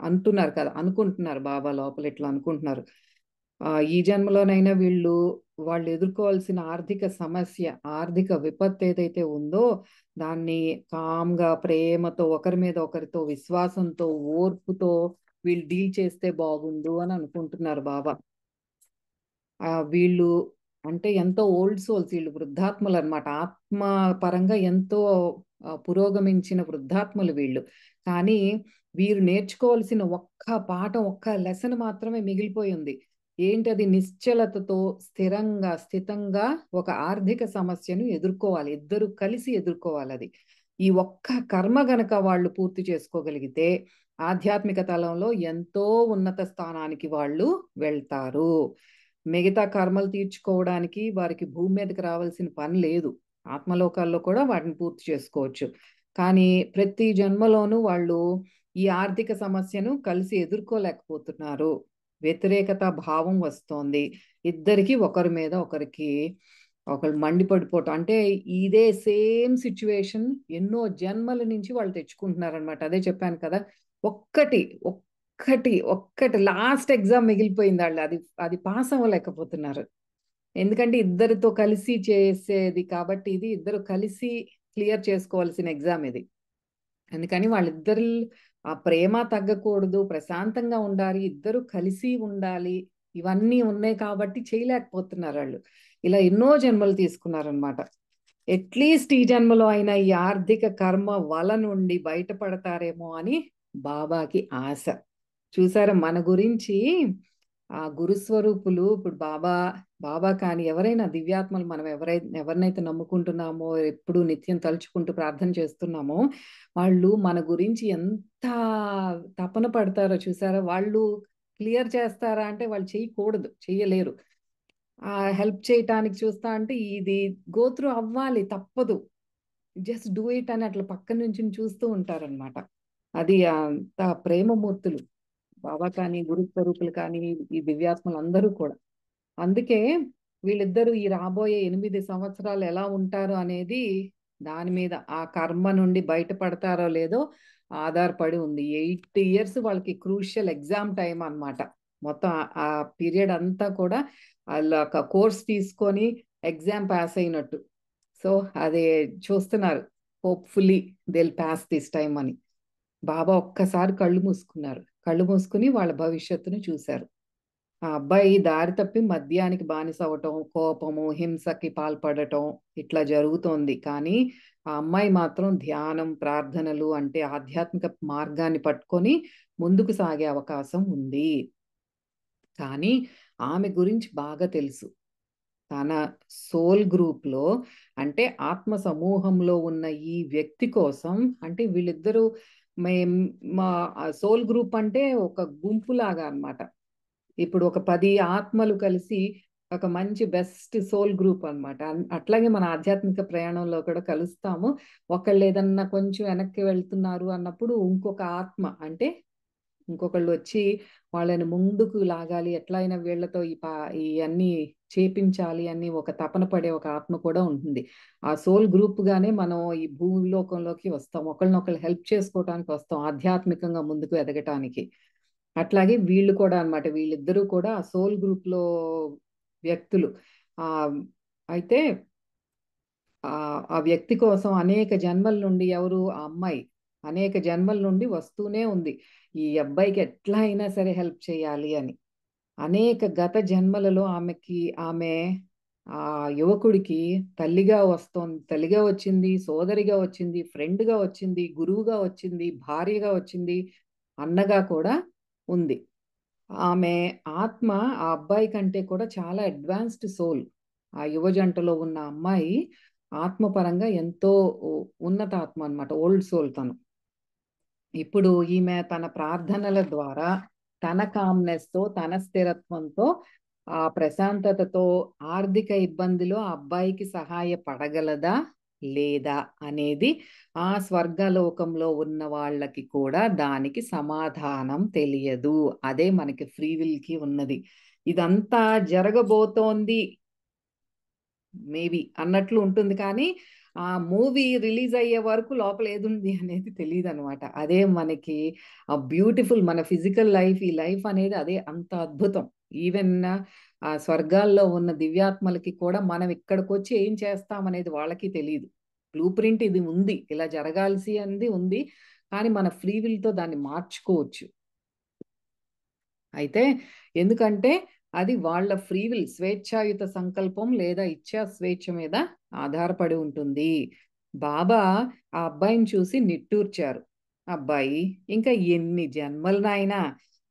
అంటున్నారు కదా, అనుకుంటున్నారు బాబా లోపల ఇట్లా అనుకుంటున్నారు, ఈ జన్మలోనైనా వాళ్ళు ఎదుర్కోవాల్సిన ఆర్థిక సమస్య, ఆర్థిక విపత్తు ఏదైతే ఉందో దాన్ని కామ్గా ప్రేమతో ఒకరి మీద ఒకరితో విశ్వాసంతో ఓర్పుతో వీళ్ళు డీల్ చేస్తే బాగుండు అని అనుకుంటున్నారు బాబా. వీళ్ళు అంటే ఎంతో ఓల్డ్ సోల్స్, వీళ్ళు వృద్ధాత్ములు అనమాట, ఆత్మ పరంగా ఎంతో పురోగమించిన వృద్ధాత్ములు వీళ్ళు. కానీ వీరు నేర్చుకోవాల్సిన ఒక్క పాఠం, ఒక్క లెసన్ మాత్రమే మిగిలిపోయి ఉంది. ఏంటది, నిశ్చలతతో స్థితంగా ఒక ఆర్థిక సమస్యను ఎదుర్కోవాలి, ఇద్దరు కలిసి ఎదుర్కోవాలి. అది ఈ ఒక్క కర్మ గనక వాళ్ళు పూర్తి చేసుకోగలిగితే ఆధ్యాత్మిక తలంలో ఎంతో ఉన్నత స్థానానికి వాళ్ళు వెళ్తారు. మిగతా కర్మలు తీర్చుకోవడానికి వారికి భూమి మీదకి రావాల్సిన పని లేదు, ఆత్మలోకాల్లో కూడా వాటిని పూర్తి చేసుకోవచ్చు. కానీ ప్రతి జన్మలోనూ వాళ్ళు ఈ ఆర్థిక సమస్యను కలిసి ఎదుర్కోలేకపోతున్నారు, వ్యతిరేకత భావం వస్తోంది, ఇద్దరికి ఒకరి మీద ఒకరు మండిపడిపోవటం, అంటే ఇదే సేమ్ సిచ్యువేషన్ ఎన్నో జన్మల నుంచి వాళ్ళు తెచ్చుకుంటున్నారనమాట. అదే చెప్పాను కదా, ఒక్క ఒక్కటి లాస్ట్ ఎగ్జామ్ మిగిలిపోయింది వాళ్ళు, అది పాస్ అవ్వలేకపోతున్నారు. ఎందుకంటే ఇద్దరితో కలిసి చేసేది కాబట్టి, ఇది ఇద్దరు కలిసి క్లియర్ చేసుకోవాల్సిన ఎగ్జామ్ ఇది. అందుకని వాళ్ళిద్దరు ఆ ప్రేమ తగ్గకూడదు, ప్రశాంతంగా ఉండాలి, ఇద్దరు కలిసి ఉండాలి, ఇవన్నీ ఉన్నాయి కాబట్టి చేయలేకపోతున్నారు వాళ్ళు. ఇలా ఎన్నో జన్మలు తీసుకున్నారనమాట. అట్లీస్ట్ ఈ జన్మలో అయినా ఈ ఆర్థిక కర్మ వల నుండి బయటపడతారేమో అని బాబాకి ఆశ. చూసారా మన గురించి ఆ గురుస్వరూపులు, ఇప్పుడు బాబా కానీ ఎవరైనా దివ్యాత్మలు, మనం ఎవరినైతే నమ్ముకుంటున్నామో, ఎప్పుడు నిత్యం తలుచుకుంటూ ప్రార్థన చేస్తున్నామో, వాళ్ళు మన గురించి ఎంత తపన పడతారో చూసారా. వాళ్ళు క్లియర్ చేస్తారా అంటే వాళ్ళు చేయలేరు. హెల్ప్ చేయటానికి చూస్తా అంటే ఇది గోత్రు అవ్వాలి, తప్పదు, జస్ట్ డూ ఇట్ అని అట్లా పక్క నుంచి చూస్తూ ఉంటారనమాట. అది అంత ప్రేమమూర్తులు బాబా కానీ, గురు స్వరూపులు కానీ, ఈ దివ్యాత్మలు అందరూ కూడా. అందుకే వీళ్ళిద్దరూ ఈ రాబోయే 8 సంవత్సరాలు ఎలా ఉంటారు అనేది దాని మీద, ఆ కర్మ నుండి బయటపడతారో లేదో ఆధారపడి ఉంది. 8 years వాళ్ళకి క్రూషియల్ ఎగ్జామ్ టైం అన్నమాట. మొత్తం ఆ పీరియడ్ అంతా కూడా వాళ్ళు ఒక కోర్స్ తీసుకొని ఎగ్జామ్ పాస్ అయినట్టు. సో అదే చూస్తున్నారు, hopefully this'll pass this time అని. బాబా ఒక్కసారి కళ్ళు మూసుకున్నారు. కళ్ళు మూసుకుని వాళ్ళ భవిష్యత్తును చూశారు. ఆ అబ్బాయి దారి తప్పి మద్యానికి బానిస అవటం, కోపము, హింసకి పాల్పడటం ఇట్లా జరుగుతోంది. కానీ ఆ అమ్మాయి మాత్రం ధ్యానం, ప్రార్థనలు అంటే ఆధ్యాత్మిక మార్గాన్ని పట్టుకొని ముందుకు సాగే అవకాశం ఉంది. కానీ ఆమె గురించి బాగా తెలుసు. తన సోల్ గ్రూప్లో అంటే ఆత్మ సమూహంలో ఉన్న ఈ వ్యక్తి కోసం, అంటే వీళ్ళిద్దరూ మా సోల్ గ్రూప్ అంటే ఒక గుంపులాగా అన్నమాట. ఇప్పుడు ఒక 10 ఆత్మలు కలిసి ఒక మంచి బెస్ట్ సోల్ గ్రూప్ అన్నమాట. అట్లాగే మన ఆధ్యాత్మిక ప్రయాణంలో కూడా కలుస్తాము. ఒకళ్ళు ఏదన్నా కొంచెం వెనక్కి వెళ్తున్నారు అన్నప్పుడు ఇంకొక ఆత్మ అంటే ఇంకొకళ్ళు వచ్చి వాళ్ళని ముందుకు లాగాలి, ఎట్లా అయినా వీళ్ళతో ఇవన్నీ చేపించాలి అని ఒక తపన పడే ఒక ఆత్మ కూడా ఉంటుంది. ఆ సోల్ గ్రూప్ గానే మనం ఈ భూలోకంలోకి వస్తాం, ఒకళ్ళనొకళ్ళు హెల్ప్ చేసుకోవటానికి వస్తాం, ఆధ్యాత్మికంగా ముందుకు ఎదగటానికి. అట్లాగే వీళ్ళు కూడా అన్నమాట. వీళ్ళిద్దరూ కూడా ఆ సోల్ గ్రూప్ లో వ్యక్తులు. ఆ అయితే ఆ వ్యక్తి కోసం అనేక జన్మల నుండి ఆ అమ్మాయి అనేక జన్మల నుండి వస్తూనే ఉంది, ఈ అబ్బాయికి ఎట్లా అయినా సరే హెల్ప్ చేయాలి అని. అనేక గత జన్మలలో ఆమె ఆ యువకుడికి తల్లిగా వచ్చింది, సోదరిగా వచ్చింది, ఫ్రెండ్గా వచ్చింది, గురువుగా వచ్చింది, భార్యగా వచ్చింది, అన్నగా కూడా ఉంది. ఆమె ఆత్మ ఆ అబ్బాయి కంటే కూడా చాలా అడ్వాన్స్డ్ సోల్. ఆ యువ జంటలో ఉన్న అమ్మాయి ఆత్మపరంగా ఎంతో ఉన్నత ఆత్మ అన్నమాట, ఓల్డ్ సోల్ తను. ఇప్పుడు ఈమె తన ప్రార్థనల ద్వారా, తన కామ్నెస్ తో, తన స్థిరత్వంతో, ఆ ప్రశాంతతతో ఆర్థిక ఇబ్బందిలో ఆ అబ్బాయికి సహాయపడగలదా లేదా అనేది ఆ స్వర్గలోకంలో ఉన్న వాళ్ళకి కూడా దానికి సమాధానం తెలియదు. అదే మనకి ఫ్రీ విల్ కి ఉన్నది. ఇదంతా జరగబోతోంది మేబీ అన్నట్లు ఉంటుంది. కానీ ఆ మూవీ రిలీజ్ అయ్యే వరకు లోపల ఏదుంది అనేది తెలియదు అనమాట. అదే మనకి ఆ బ్యూటిఫుల్ మన ఫిజికల్ లైఫ్, ఈ లైఫ్ అనేది అదే అంత అద్భుతం. ఈవెన్ ఆ స్వర్గాల్లో ఉన్న దివ్యాత్మలకి కూడా మనం ఇక్కడికి వచ్చి ఏం చేస్తాం అనేది వాళ్ళకి తెలియదు. బ్లూ ప్రింట్ ఇది ఉంది, ఇలా జరగాల్సి అనేది ఉంది, కానీ మన ఫ్రీ విల్ తో దాన్ని మార్చుకోవచ్చు. అయితే ఎందుకంటే అది వాళ్ళ ఫ్రీ విల్, స్వేచ్ఛాయుత సంకల్పం లేదా ఇచ్ఛా స్వేచ్ఛ మీద ఆధారపడి ఉంటుంది. బాబా ఆ అబ్బాయిని చూసి నిట్టూర్చారు. అబ్బాయి, ఇంకా ఎన్ని జన్మలు నాయనా,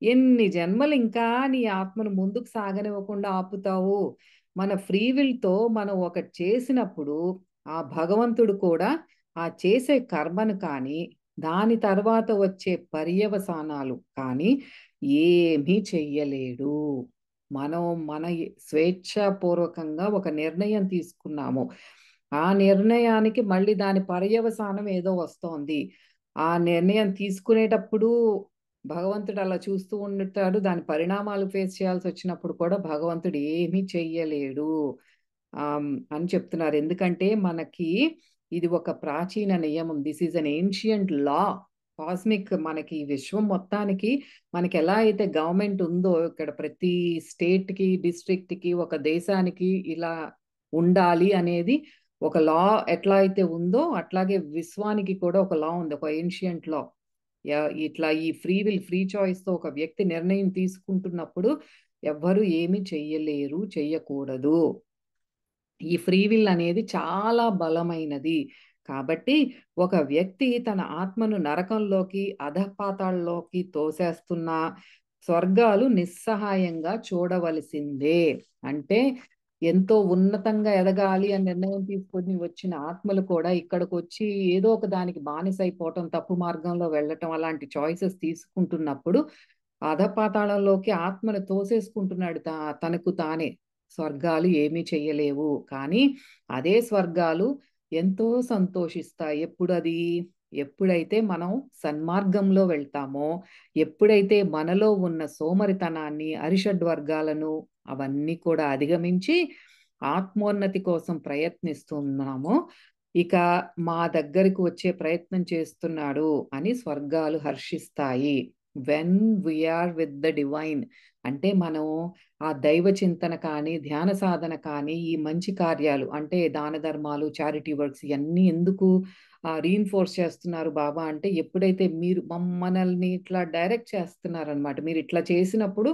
ఎన్ని జన్మలు ఇంకా నీ ఆత్మను ముందుకు సాగనివ్వకుండా ఆపుతావు? మన ఫ్రీ విల్ తో మనం ఒకటి చేసినప్పుడు ఆ భగవంతుడు కూడా ఆ చేసే కర్మను కానీ, దాని తర్వాత వచ్చే పర్యవసానాలు కానీ ఏమీ చెయ్యలేడు. మనం మన స్వేచ్ఛాపూర్వకంగా ఒక నిర్ణయం తీసుకున్నాము, ఆ నిర్ణయానికి మళ్ళీ దాని పర్యవసానం ఏదో వస్తోంది. ఆ నిర్ణయం తీసుకునేటప్పుడు భగవంతుడు అలా చూస్తూ ఉంటాడు, దాని పరిణామాలు ఫేస్ చేయాల్సి వచ్చినప్పుడు కూడా భగవంతుడు ఏమీ చెయ్యలేడు అని చెప్తున్నారు. ఎందుకంటే మనకి ఇది ఒక ప్రాచీన నియమం, this is an ancient law cosmic మనకి ఈ విశ్వం మొత్తానికి మనకి ఎలా అయితే గవర్నమెంట్ ఉందో ఇక్కడ ప్రతి స్టేట్ కి డిస్ట్రిక్ట్ కి ఒక దేశానికి ఇలా ఉండాలి అనేది ఒక లా ఎట్లా అయితే ఉందో అట్లాగే విశ్వానికి కూడా ఒక లా ఉంది, ఒక ఏన్షియంట్ లా. ఇట్లా ఈ ఫ్రీ చాయిస్ తో ఒక వ్యక్తి నిర్ణయం తీసుకుంటున్నప్పుడు ఎవ్వరు ఏమి చెయ్యలేరు, చెయ్యకూడదు. ఈ ఫ్రీ విల్ అనేది చాలా బలమైనది. కాబట్టి ఒక వ్యక్తి తన ఆత్మను నరకంలోకి అధపాతాళలోకి తోసేస్తున్న స్వర్గాలు నిస్సహాయంగా చూడవలసిందే. అంటే ఎంతో ఉన్నతంగా ఎదగాలి అని నిర్ణయం తీసుకొని వచ్చిన ఆత్మలు కూడా ఇక్కడికి వచ్చి ఏదో ఒక దానికి బానిసైపోవటం, తప్పు మార్గంలో వెళ్ళటం అలాంటి చాయిసెస్ తీసుకుంటున్నప్పుడు అధపాతాళంలోకి ఆత్మను తోసేసుకుంటున్నాడు తనకు తానే. స్వర్గాలు ఏమీ చెయ్యలేవు. కానీ అదే స్వర్గాలు ఎంతో సంతోషిస్తాయి. ఎప్పుడైతే మనం సన్మార్గంలో వెళ్తామో, ఎప్పుడైతే మనలో ఉన్న సోమరితనాన్ని, అరిషడ్ వర్గాలను అవన్నీ కూడా అధిగమించి ఆత్మోన్నతి కోసం ప్రయత్నిస్తున్నామో, ఇక మా దగ్గరికి వచ్చే ప్రయత్నం చేస్తున్నాడు అని స్వర్గాలు హర్షిస్తాయి. When we are with the divine అంటే మనం ఆ దైవ చింతన కానీ, ధ్యాన సాధన కానీ, ఈ మంచి కార్యాలు అంటే దాన ధర్మాలు, చారిటీ వర్క్స్ ఇవన్నీ ఎందుకు రీఇన్ఫోర్స్ చేస్తున్నారు బాబా అంటే, ఎప్పుడైతే మీరు మనల్ని ఇట్లా డైరెక్ట్ చేస్తున్నారనమాట. మీరు ఇట్లా చేసినప్పుడు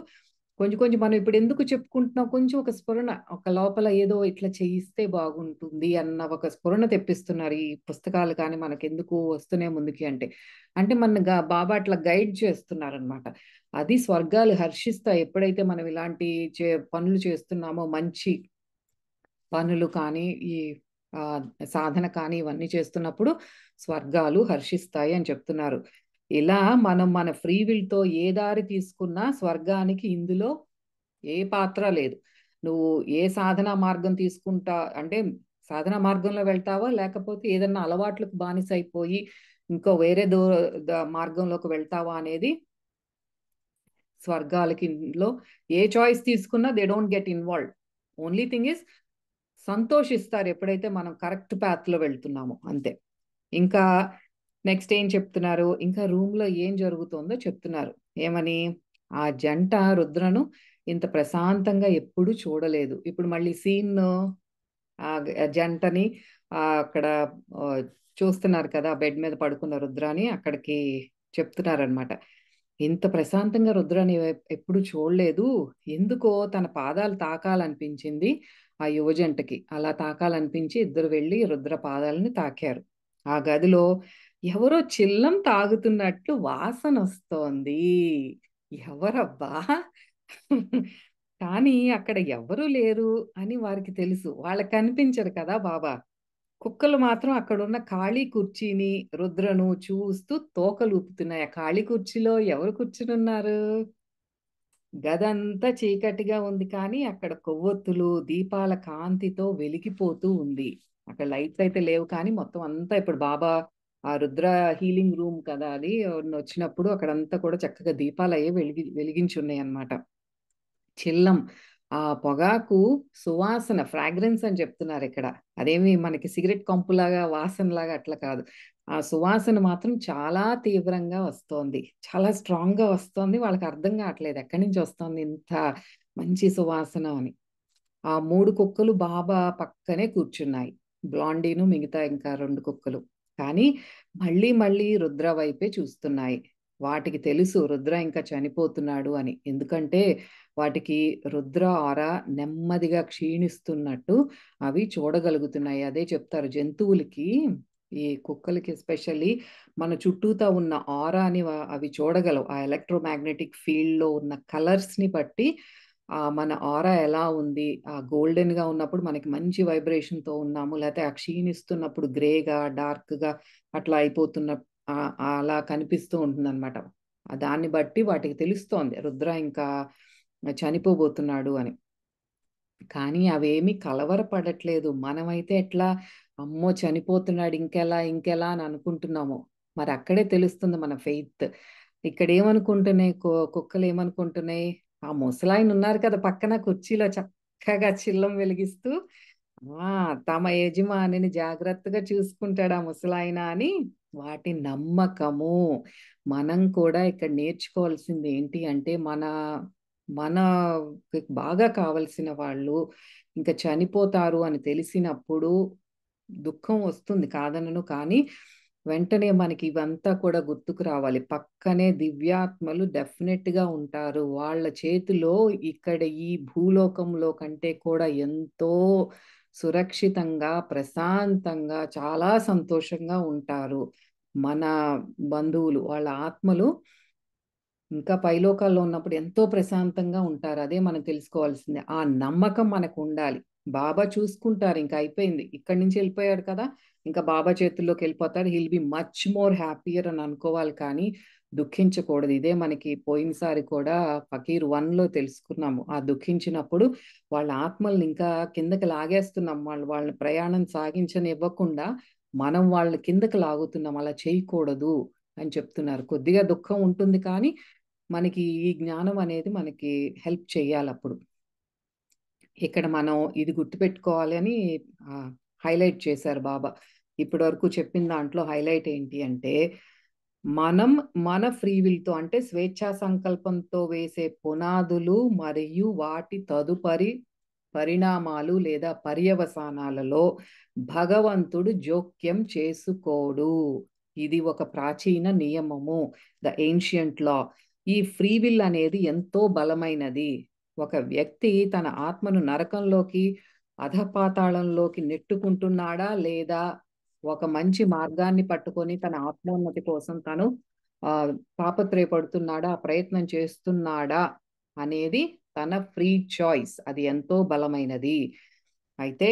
కొంచెం కొంచెం మనం ఇప్పుడు ఎందుకు చెప్పుకుంటున్నాం, కొంచెం ఒక స్ఫురణ, ఒక లోపల ఏదో ఇట్లా చేయిస్తే బాగుంటుంది అన్న ఒక స్ఫురణ తెప్పిస్తున్నారు ఈ పుస్తకాలు కానీ మనకెందుకు వస్తూనే ముందుకి అంటే. అంటే మన బాబా అట్లా గైడ్ చేస్తున్నారనమాట. అది స్వర్గాలు హర్షిస్తాయి ఎప్పుడైతే మనం ఇలాంటి పనులు చేస్తున్నామో, మంచి పనులు కానీ ఈ సాధన కానీ ఇవన్నీ చేస్తున్నప్పుడు స్వర్గాలు హర్షిస్తాయి అని చెప్తున్నారు. ఇలా మనం మన ఫ్రీ విల్ తో ఏ దారి తీసుకున్నా స్వర్గానికి ఇందులో ఏ పాత్ర లేదు. నువ్వు ఏ సాధనా మార్గం తీసుకుంటా అంటే సాధనా మార్గంలో వెళ్తావా, లేకపోతే ఏదన్నా అలవాట్లకు బానిసైపోయి ఇంకో వేరే మార్గంలోకి వెళ్తావా అనేది స్వర్గాలకి లో ఏ చాయిస్ తీసుకున్నా they don't get involve. Only thing is సంతోషిస్తారు ఎప్పుడైతే మనం కరెక్ట్ పాత్ లో వెళ్తున్నామో, అంతే. ఇంకా నెక్స్ట్ ఏం చెప్తున్నారు, ఇంకా రూమ్ లో ఏం జరుగుతుందో చెప్తున్నారు. ఏమని, ఆ జంట రుద్రను ఇంత ప్రశాంతంగా ఎప్పుడు చూడలేదు. ఇప్పుడు మళ్ళీ సీన్ ఆ జంటని అక్కడ చూస్తున్నారు కదా, బెడ్ మీద పడుకున్న రుద్రాని అక్కడికి చెప్తున్నారనమాట. ఇంత ప్రశాంతంగా రుద్రాని ఎప్పుడు చూడలేదు. ఎందుకో తన పాదాలు తాకాలనిపించింది ఆ యువజంటకి. అలా తాకాలనిపించి ఇద్దరు వెళ్ళి రుద్ర పాదాలని తాకారు. ఆ గదిలో ఎవరో చిల్లం తాగుతున్నట్లు వాసన వస్తోంది. ఎవరబ్బా? కానీ అక్కడ ఎవరూ లేరు అని వారికి తెలుసు. వాళ్ళకి కనిపించరు కదా బాబా. కుక్కలు మాత్రం అక్కడున్న ఖాళీ కుర్చీని రుద్రను చూస్తూ తోకలు ఊపుతున్నాయి. ఆ ఖాళీ కుర్చీలో ఎవరు కూర్చునున్నారు? గదంతా చీకటిగా ఉంది కానీ అక్కడ కొవ్వొత్తులు దీపాల కాంతితో వెలిగిపోతూ ఉంది. అక్కడ లైట్స్ అయితే లేవు కానీ మొత్తం అంతా ఇప్పుడు బాబా ఆ రుద్ర హీలింగ్ రూమ్ కదా అది, వచ్చినప్పుడు అక్కడంతా కూడా చక్కగా దీపాలు అయ్యే వెలిగించి ఉన్నాయి అన్నమాట. చిల్లం ఆ పొగాకు సువాసన, ఫ్రాగ్రెన్స్ అని చెప్తున్నారు ఇక్కడ. అదేమి మనకి సిగరెట్ కంపులాగా వాసనలాగా అట్లా కాదు. ఆ సువాసన మాత్రం చాలా తీవ్రంగా వస్తోంది, చాలా స్ట్రాంగ్ గా వస్తోంది. వాళ్ళకి అర్థం కావట్లేదు ఎక్కడి నుంచి వస్తోంది ఇంత మంచి సువాసన అని. ఆ 3 కుక్కలు బాబా పక్కనే కూర్చున్నాయి, బ్లాండీను మిగతా ఇంకా 2 కుక్కలు. కానీ మళ్ళీ మళ్ళీ రుద్ర వైపే చూస్తున్నాయి. వాటికి తెలుసు రుద్ర ఇంకా చనిపోతున్నాడు అని. ఎందుకంటే వాటికి రుద్ర ఆరా నెమ్మదిగా క్షీణిస్తున్నట్టు అవి చూడగలుగుతున్నాయి. అదే చెప్తారు జంతువులకి, ఈ కుక్కలకి ఎస్పెషల్లీ మన చుట్టూతా ఉన్న ఆరాని అవి చూడగలవు. ఆ ఎలక్ట్రోమాగ్నెటిక్ ఫీల్డ్ లో ఉన్న కలర్స్ ని బట్టి మన ఆరా ఎలా ఉంది, ఆ గోల్డెన్ గా ఉన్నప్పుడు మనకి మంచి వైబ్రేషన్ తో ఉన్నాము, లేకపోతే ఆ క్షీణిస్తున్నప్పుడు గ్రేగా డార్క్ గా అట్లా అయిపోతున్న అలా కనిపిస్తూ ఉంటుంది అనమాట. దాన్ని బట్టి వాటికి తెలుస్తోంది రుద్ర ఇంకా చనిపోబోతున్నాడు అని. కానీ అవేమి కలవరపడట్లేదు. మనమైతే ఎట్లా అమ్మో చనిపోతున్నాడు ఇంకెలా ఇంకెలా అని అనుకుంటున్నాము. మరి అక్కడే తెలుస్తుంది మన ఫెయిత్. ఇక్కడ ఏమనుకుంటున్నాయి కుక్కలు ఏమనుకుంటున్నాయి, ఆ ముసలాయన ఉన్నారు కదా పక్కన కుర్చీలో చక్కగా చిల్లం వెలిగిస్తూ, తమ యజమానిని జాగ్రత్తగా చూసుకుంటాడు ఆ ముసలాయన అని వాటి నమ్మకము. మనం కూడా ఇక్కడ నేర్చుకోవాల్సింది ఏంటి అంటే మన బాగా కావలసిన వాళ్ళు ఇంకా చనిపోతారు అని తెలిసినప్పుడు దుఃఖం వస్తుంది, కాదనను. కానీ వెంటనే మనకి ఇవంతా కూడా గుర్తుకు రావాలి. పక్కనే దివ్యాత్మలు డెఫినెట్ గా ఉంటారు. వాళ్ళ చేతిలో ఇక్కడ ఈ భూలోకంలో కంటే కూడా ఎంతో సురక్షితంగా, ప్రశాంతంగా, చాలా సంతోషంగా ఉంటారు మన బంధువులు. వాళ్ళ ఆత్మలు ఇంకా పైలోకాల్లో ఉన్నప్పుడు ఎంతో ప్రశాంతంగా ఉంటారు. అదే మనం తెలుసుకోవాల్సిందే. ఆ నమ్మకం మనకు ఉండాలి. బాబా చూసుకుంటారు, ఇంకా అయిపోయింది. ఇక్కడి నుంచి వెళ్ళిపోయాడు కదా, ఇంకా బాబా చేతుల్లోకి వెళ్ళిపోతాడు. Hill be much more happier అని అనుకోవాలి, కానీ దుఃఖించకూడదు. ఇదే మనకి పోయినసారి కూడా ఫకీర్ 1లో తెలుసుకున్నాము. ఆ దుఃఖించినప్పుడు వాళ్ళ ఆత్మల్ని ఇంకా కిందకి లాగేస్తున్నాం. వాళ్ళని ప్రయాణం సాగించనివ్వకుండా మనం వాళ్ళ కిందకి లాగుతున్నాం. అలా చేయకూడదు అని చెప్తున్నారు. కొద్దిగా దుఃఖం ఉంటుంది, కానీ మనకి ఈ జ్ఞానం అనేది మనకి హెల్ప్ చేయాలి అప్పుడు. ఇక్కడ మనం ఇది గుర్తుపెట్టుకోవాలి అని హైలైట్ చేశారు బాబా. ఇప్పటి వరకు చెప్పిన దాంట్లో హైలైట్ ఏంటి అంటే, మనం మన ఫ్రీ విల్తో అంటే స్వేచ్ఛా సంకల్పంతో వేసే పునాదులు మరియు వాటి తదుపరి పరిణామాలు లేదా పర్యవసానాలలో భగవంతుడు జోక్యం చేసుకోడు. ఇది ఒక ప్రాచీన నియమము, ద ఏన్షియంట్ లా. ఈ ఫ్రీ విల్ అనేది ఎంతో బలమైనది. ఒక వ్యక్తి తన ఆత్మను నరకంలోకి, అధపాతాళంలోకి నెట్టుకుంటున్నాడా, లేదా ఒక మంచి మార్గాన్ని పట్టుకొని తన ఆత్మోన్నతి కోసం తను తాపత్రయపడుతున్నాడా, ప్రయత్నం చేస్తున్నాడా అనేది తన ఫ్రీ చాయిస్. అది ఎంతో బలమైనది. అయితే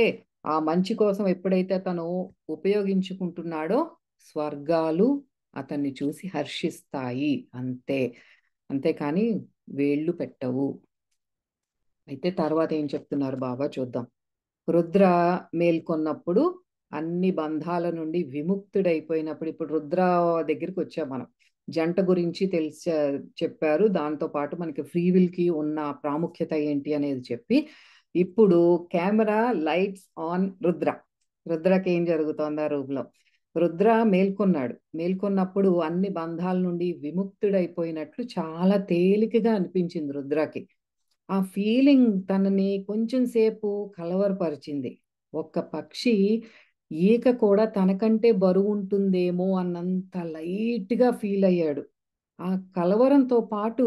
ఆ మంచి కోసం ఎప్పుడైతే తను ఉపయోగించుకుంటున్నాడో స్వర్గాలు అతన్ని చూసి హర్షిస్తాయి, అంతే. అంతేకాని వేళ్ళు పెట్టవు. అయితే తర్వాత ఏం చెప్తున్నారు బాబా చూద్దాం. రుద్ర మేల్కొన్నప్పుడు అన్ని బంధాల నుండి విముక్తుడైపోయినప్పుడు, ఇప్పుడు రుద్ర దగ్గరికి వచ్చాం మనం. జంట గురించి చెప్పారు. దాంతో పాటు మనకి ఫ్రీ విల్ కి ఉన్న ప్రాముఖ్యత ఏంటి అనేది చెప్పి, ఇప్పుడు కెమెరా లైట్స్ ఆన్ రుద్ర. రుద్రకి ఏం జరుగుతోంది ఆ రూమ్ లో? రుద్ర మేల్కొన్నాడు. మేల్కొన్నప్పుడు అన్ని బంధాల నుండి విముక్తుడైపోయినట్లు చాలా తేలికగా అనిపించింది రుద్రకి. ఆ ఫీలింగ్ తనని కొంచెం సేపు కలవరపరిచింది. ఒక్క పక్షి ఈక కూడా తనకంటే బరువు ఉంటుందేమో అన్నంత లైట్ గా ఫీల్ అయ్యాడు. ఆ కలవరంతో పాటు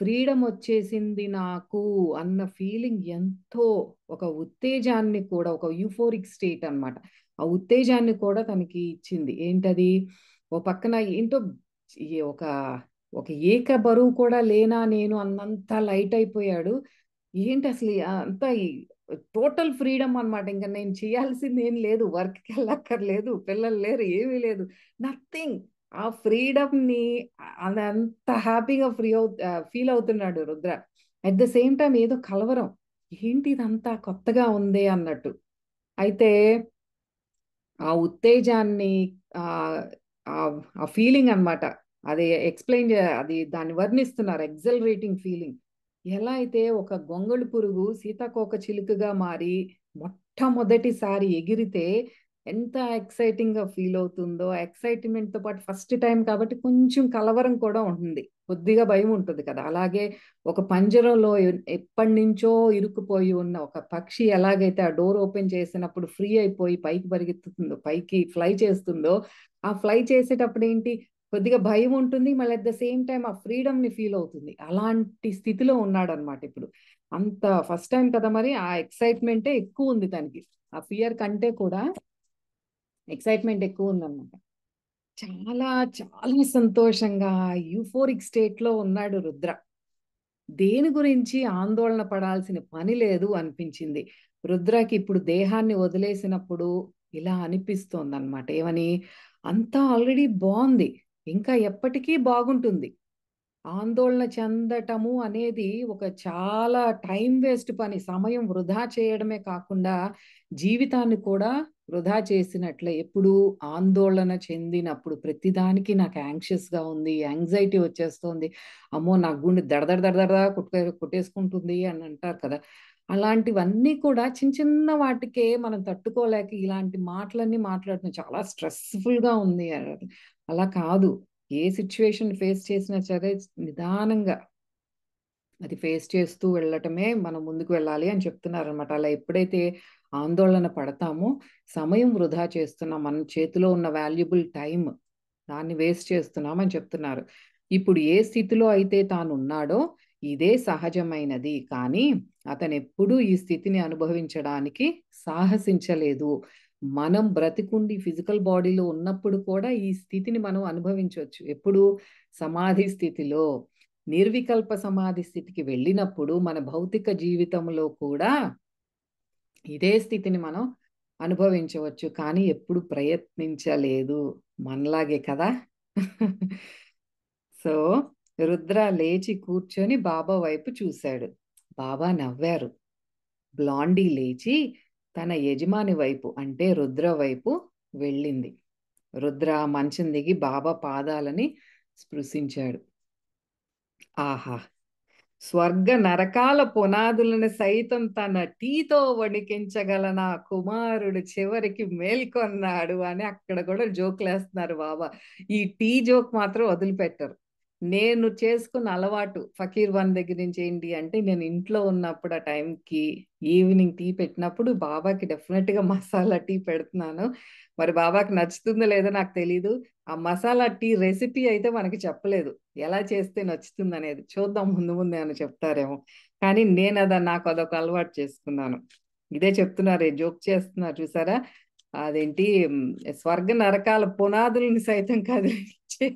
ఫ్రీడమ్ వచ్చేసింది నాకు అన్న ఫీలింగ్ ఎంతో, ఒక ఉత్తేజాన్ని కూడా, ఒక యూఫోరిక్ స్టేట్ అన్నమాట. ఆ ఉత్తేజాన్ని కూడా తనకి ఇచ్చింది. ఏంటది? ఓ పక్కన ఏంటో ఒక ఒక ఏక బరువు కూడా లేనా నేను అన్నంత లైట్ అయిపోయాడు. ఏంటి అసలు అంత టోటల్ ఫ్రీడమ్ అన్నమాట. ఇంకా నేను చేయాల్సింది ఏం లేదు, వర్క్కి వెళ్ళక్కర్లేదు, పిల్లలు లేరు, ఏమీ లేదు, నథింగ్. ఆ ఫ్రీడమ్ ని అంత హ్యాపీగా ఫీల్ అవుతున్నాడు Rudra. At the same time ఏదో కలవరం, ఏంటి ఇదంతా కొత్తగా ఉంది అన్నట్టు. అయితే ఆ ఉత్తేజాన్ని, ఆ ఆ ఫీలింగ్ అన్నమాట, అది అది దాన్ని వర్ణిస్తున్నారు, ఎగ్జలరేటింగ్ ఫీలింగ్. ఎలా అయితే ఒక గొంగళి పురుగు సీతాకోక చిలుకగా మారి మొట్టమొదటిసారి ఎగిరితే ఎంత ఎక్సైటింగ్ గా ఫీల్ అవుతుందో, ఎక్సైట్మెంట్ తో పాటు ఫస్ట్ టైం కాబట్టి కొంచెం కలవరం కూడా ఉంటుంది, కొద్దిగా భయం ఉంటుంది కదా. అలాగే ఒక పంజరంలో ఎప్పటి నుంచో ఇరుక్కుపోయి ఉన్న ఒక పక్షి ఎలాగైతే ఆ డోర్ ఓపెన్ చేసినప్పుడు ఫ్రీ అయిపోయి పైకి పరిగెత్తుతుందో, పైకి ఫ్లై చేస్తుందో, ఆ ఫ్లై చేసేటప్పుడు ఏంటి, కొద్దిగా భయం ఉంటుంది, మళ్ళీ అట్ ద సేమ్ టైం ఆ ఫ్రీడమ్ ని ఫీల్ అవుతుంది. అలాంటి స్థితిలో ఉన్నాడు అనమాట ఇప్పుడు. అంత ఫస్ట్ టైం కదా, మరి ఆ ఎక్సైట్మెంటే ఎక్కువ ఉంది తనకి. ఆ ఫియర్ కంటే కూడా ఎక్సైట్మెంట్ ఎక్కువ ఉందన్నమాట. చాలా చాలా సంతోషంగా యూఫోరిక్ స్టేట్ లో ఉన్నాడు రుద్ర. దేని గురించి ఆందోళన పడాల్సిన పని లేదు అనిపించింది రుద్రకి. ఇప్పుడు దేహాన్ని వదిలేసినప్పుడు ఇలా అనిపిస్తోంది అనమాట. ఏమని? అంతా ఆల్రెడీ బాగుంది, ఇంకా ఎప్పటికీ బాగుంటుంది. ఆందోళన చెందటము అనేది ఒక చాలా టైం వేస్ట్ పని. సమయం వృధా చేయడమే కాకుండా జీవితాన్ని కూడా వృధా చేసినట్లే. ఎప్పుడు ఆందోళన చెందినప్పుడు ప్రతిదానికి నాకు యాంగ్షియస్ గా ఉంది, యాంగ్జైటీ వచ్చేస్తుంది, అమ్మో నా గుండె దడదడ దడదడ కొట్టేసుకుంటుంది అని అంటారు కదా. అలాంటివన్నీ కూడా చిన్న చిన్న వాటికే మనం తట్టుకోలేక ఇలాంటి మాటలన్నీ మాట్లాడుతున్నాం. చాలా స్ట్రెస్‌ఫుల్‌గా ఉంది అని. అలా కాదు. ఏ సిట్యుయేషన్ ఫేస్ చేసినా సరే నిదానంగా అది ఫేస్ చేస్తూ వెళ్ళటమే మనం ముందుకు వెళ్ళాలి అని చెప్తున్నారనమాట. అలా ఎప్పుడైతే ఆందోళన పడతామో సమయం వృధా చేస్తున్నాం. మన చేతిలో ఉన్న వాల్యుబుల్ టైమ్ దాన్ని వేస్ట్ చేస్తున్నామని చెప్తున్నారు. ఇప్పుడు ఏ స్థితిలో అయితే తానున్నాడో ఇదే సహజమైనది. కానీ అతనెప్పుడూ ఈ స్థితిని అనుభవించడానికి సాహసించలేదు. మనం బ్రతికుండి ఫిజికల్ బాడీలో ఉన్నప్పుడు కూడా ఈ స్థితిని మనం అనుభవించొచ్చు. ఎప్పుడు? సమాధి స్థితిలో. నిర్వికల్ప సమాధి స్థితికి వెళ్ళినప్పుడు మన భౌతిక జీవితంలో కూడా ఇదే స్థితిని మనం అనుభవించవచ్చు. కానీ ఎప్పుడు ప్రయత్నించలేదు. మనలాగే కదా! సో, రుద్ర లేచి కూర్చొని బాబా వైపు చూశాడు. బాబా నవ్వారు. బ్లాండీ లేచి తన యజమాని వైపు అంటే రుద్ర వైపు వెళ్ళింది. రుద్ర మంచం దిగి బాబా పాదాలని స్పృశించాడు. ఆహా! స్వర్గ నరకాల పునాదులను సైతం తన టీతో వణికించగల నా కుమారుడు చివరికి మేల్కొన్నాడు అని అక్కడ కూడా జోకులేస్తున్నారు బాబా. ఈ టీ జోక్ మాత్రం వదిలిపెట్టరు. నేను చేసుకున్న అలవాటు ఫకీర్ వన్ దగ్గర నుంచి ఏంటి అంటే నేను ఇంట్లో ఉన్నప్పుడు ఆ టైంకి ఈవినింగ్ టీ పెట్టినప్పుడు బాబాకి డెఫినెట్‌గా మసాలా టీ పెడుతున్నాను. మరి బాబాకి నచ్చుతుందో లేదో నాకు తెలీదు. ఆ మసాలా టీ రెసిపీ అయితే మనకి చెప్పలేదు. ఎలా చేస్తే నచ్చుతుందనేది. చూద్దాం ముందు ముందు ఏమైనా చెప్తారేమో. కానీ నాకు అదొక అలవాటు చేసుకున్నాను. ఇదే చెప్తున్నారు జోక్ చేస్తున్నారు చూసారా? అదేంటి స్వర్గ నరకాల పునాదులను సైతం కదిలించే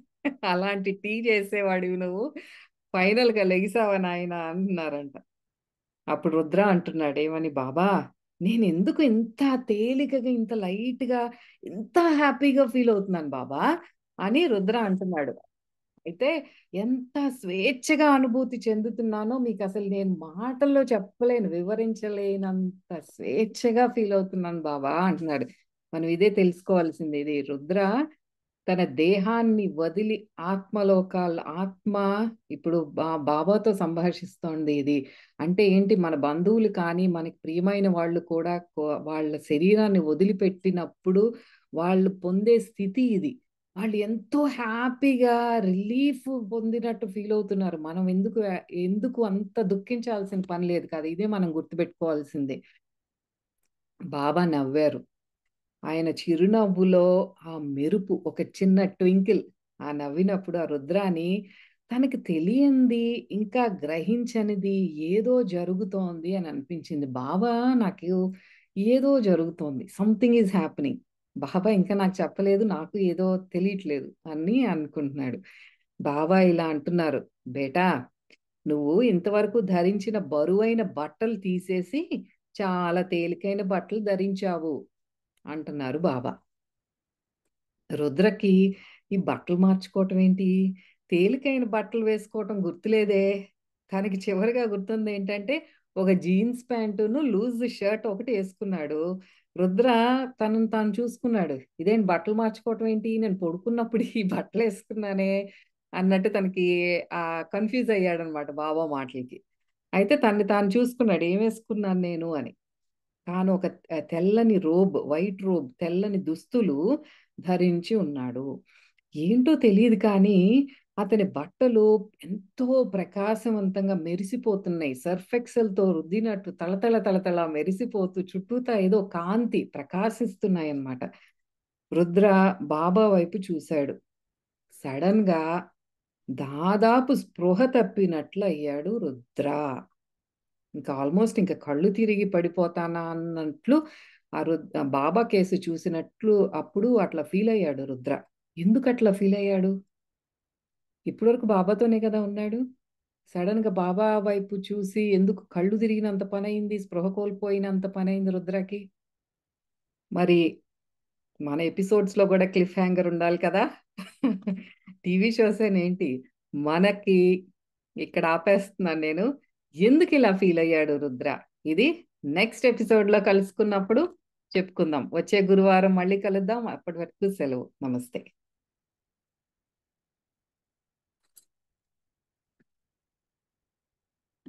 అలాంటి టీ చేసేవాడివి నువ్వు. ఫైనల్‌గా లెగిసావా నాయనా అంటున్నారంట. అప్పుడు రుద్ర అంటున్నాడు ఏమని, "బాబా నేనెందుకు ఇంత తేలికగా, ఇంత లైట్‌గా, ఇంత హ్యాపీగా ఫీల్ అవుతున్నాను బాబా" అని రుద్ర అంటున్నాడు. అయితే ఎంత స్వేచ్ఛగా అనుభూతి చెందుతున్నానో మీకసలు నేను మాటల్లో చెప్పలేను, వివరించలేనంత స్వేచ్ఛగా ఫీల్ అవుతున్నాను బాబా అంటున్నాడు. మనం ఇదే తెలుసుకోవాల్సింది. ఇది రుద్ర తన దేహాన్ని వదిలి ఆత్మ ఇప్పుడు బాబాతో సంభాషిస్తోంది ఇది. అంటే ఏంటి మన బంధువులు కానీ, మనకి ప్రియమైన వాళ్ళు కూడా వాళ్ళ శరీరాన్ని వదిలిపెట్టినప్పుడు వాళ్ళు పొందే స్థితి ఇది. వాళ్ళు ఎంతో హ్యాపీగా రిలీఫ్ పొందినట్టు ఫీల్ అవుతున్నారు. మనం ఎందుకు అంత దుఃఖించాల్సిన పని లేదు కదా! ఇదే మనం గుర్తుపెట్టుకోవాల్సింది. బాబా నవ్వారు. ఆయన చిరునవ్వులో ఆ మెరుపు ఒక చిన్న ట్వింకిల్ ఆ నవ్వినప్పుడు ఆ రుద్రాని తనకి తెలియంది ఇంకా గ్రహించనిది ఏదో జరుగుతోంది అని అనిపించింది. బాబా నాకు ఏదో జరుగుతోంది. Something is happening. బాబా ఇంకా నాకు చెప్పలేదు. నాకు ఏదో తెలియట్లేదు అని అనుకుంటున్నాడు. బాబా ఇలా అంటున్నారు. బేటా నువ్వు ఇంతవరకు ధరించిన బరువైన బట్టలు తీసేసి చాలా తేలికైన బట్టలు ధరించావు అంటున్నారు బాబా. రుద్రకి ఈ బట్టలు మార్చుకోవటం ఏంటి? తేలికైన బట్టలు వేసుకోవటం గుర్తులేదే. తనకి చివరగా గుర్తుందేంటంటే, ఒక జీన్స్ ప్యాంటును, లూజ్ షర్ట్ ఒకటి యేసుకున్నాడు. రుద్ర తనను తాను చూసుకున్నాడు. ఇదేంటి బట్టలు మార్చుకోవటం ఏంటి? నేను పడుకున్నప్పుడు ఈ బట్టలేసుకున్నానే అన్నట్టు తనకి కన్‌ఫ్యూజ్ అయ్యాడనమాట బాబా మాటలకి. అయితే తనని తాను చూసుకున్నాడు. ఏమేసుకున్నాను నేను అని. తాను ఒక తెల్లని వైట్ రోబ్, తెల్లని దుస్తులు ధరించి ఉన్నాడు. ఏంటో తెలీదు కానీ, అతని బట్టలు ఎంతో ప్రకాశవంతంగా మెరిసిపోతున్నాయి. సర్ఫ్ ఎక్సెల్‌తో రుద్దినట్టు తళతళ మెరిసిపోతూ చుట్టూతా ఏదో కాంతి ప్రకాశిస్తున్నాయన్నమాట. రుద్ర బాబా వైపు చూశాడు. సడెన్‌గా దాదాపు స్పృహ తప్పినట్లయ్యాడు రుద్ర. ఇంకా ఆల్మోస్ట్ ఇంక కళ్ళు తిరిగి పడిపోతానా అన్నట్లు బాబా కేసు చూసినట్లు అప్పుడు అట్లా ఫీల్ అయ్యాడు రుద్ర. ఎందుకట్లా ఫీల్ అయ్యాడు? ఇప్పటివరకు బాబాతోనే కదా ఉన్నాడు. సడెన్‌గా బాబా వైపు చూసి ఎందుకు కళ్ళు తిరిగినంత పనయింది, స్పృహ కోల్పోయినంత పనయింది రుద్రకి? మరి మన ఎపిసోడ్స్‌లో గూడా క్లిఫ్ హ్యాంగర్ ఉండాలి కదా! టీవీ షోసేనేంటి మనకి ఇక్కడ ఆపేస్తున్నాను నేను. ఎందుకిలా ఫీల్ అయ్యాడు రుద్ర? ఇది నెక్స్ట్ ఎపిసోడ్‌లో కలుసుకున్నప్పుడు చెప్పుకుందాం. వచ్చే గురువారం మళ్ళీ కలుద్దాం. అప్పటి వరకు సెలవు. నమస్తే.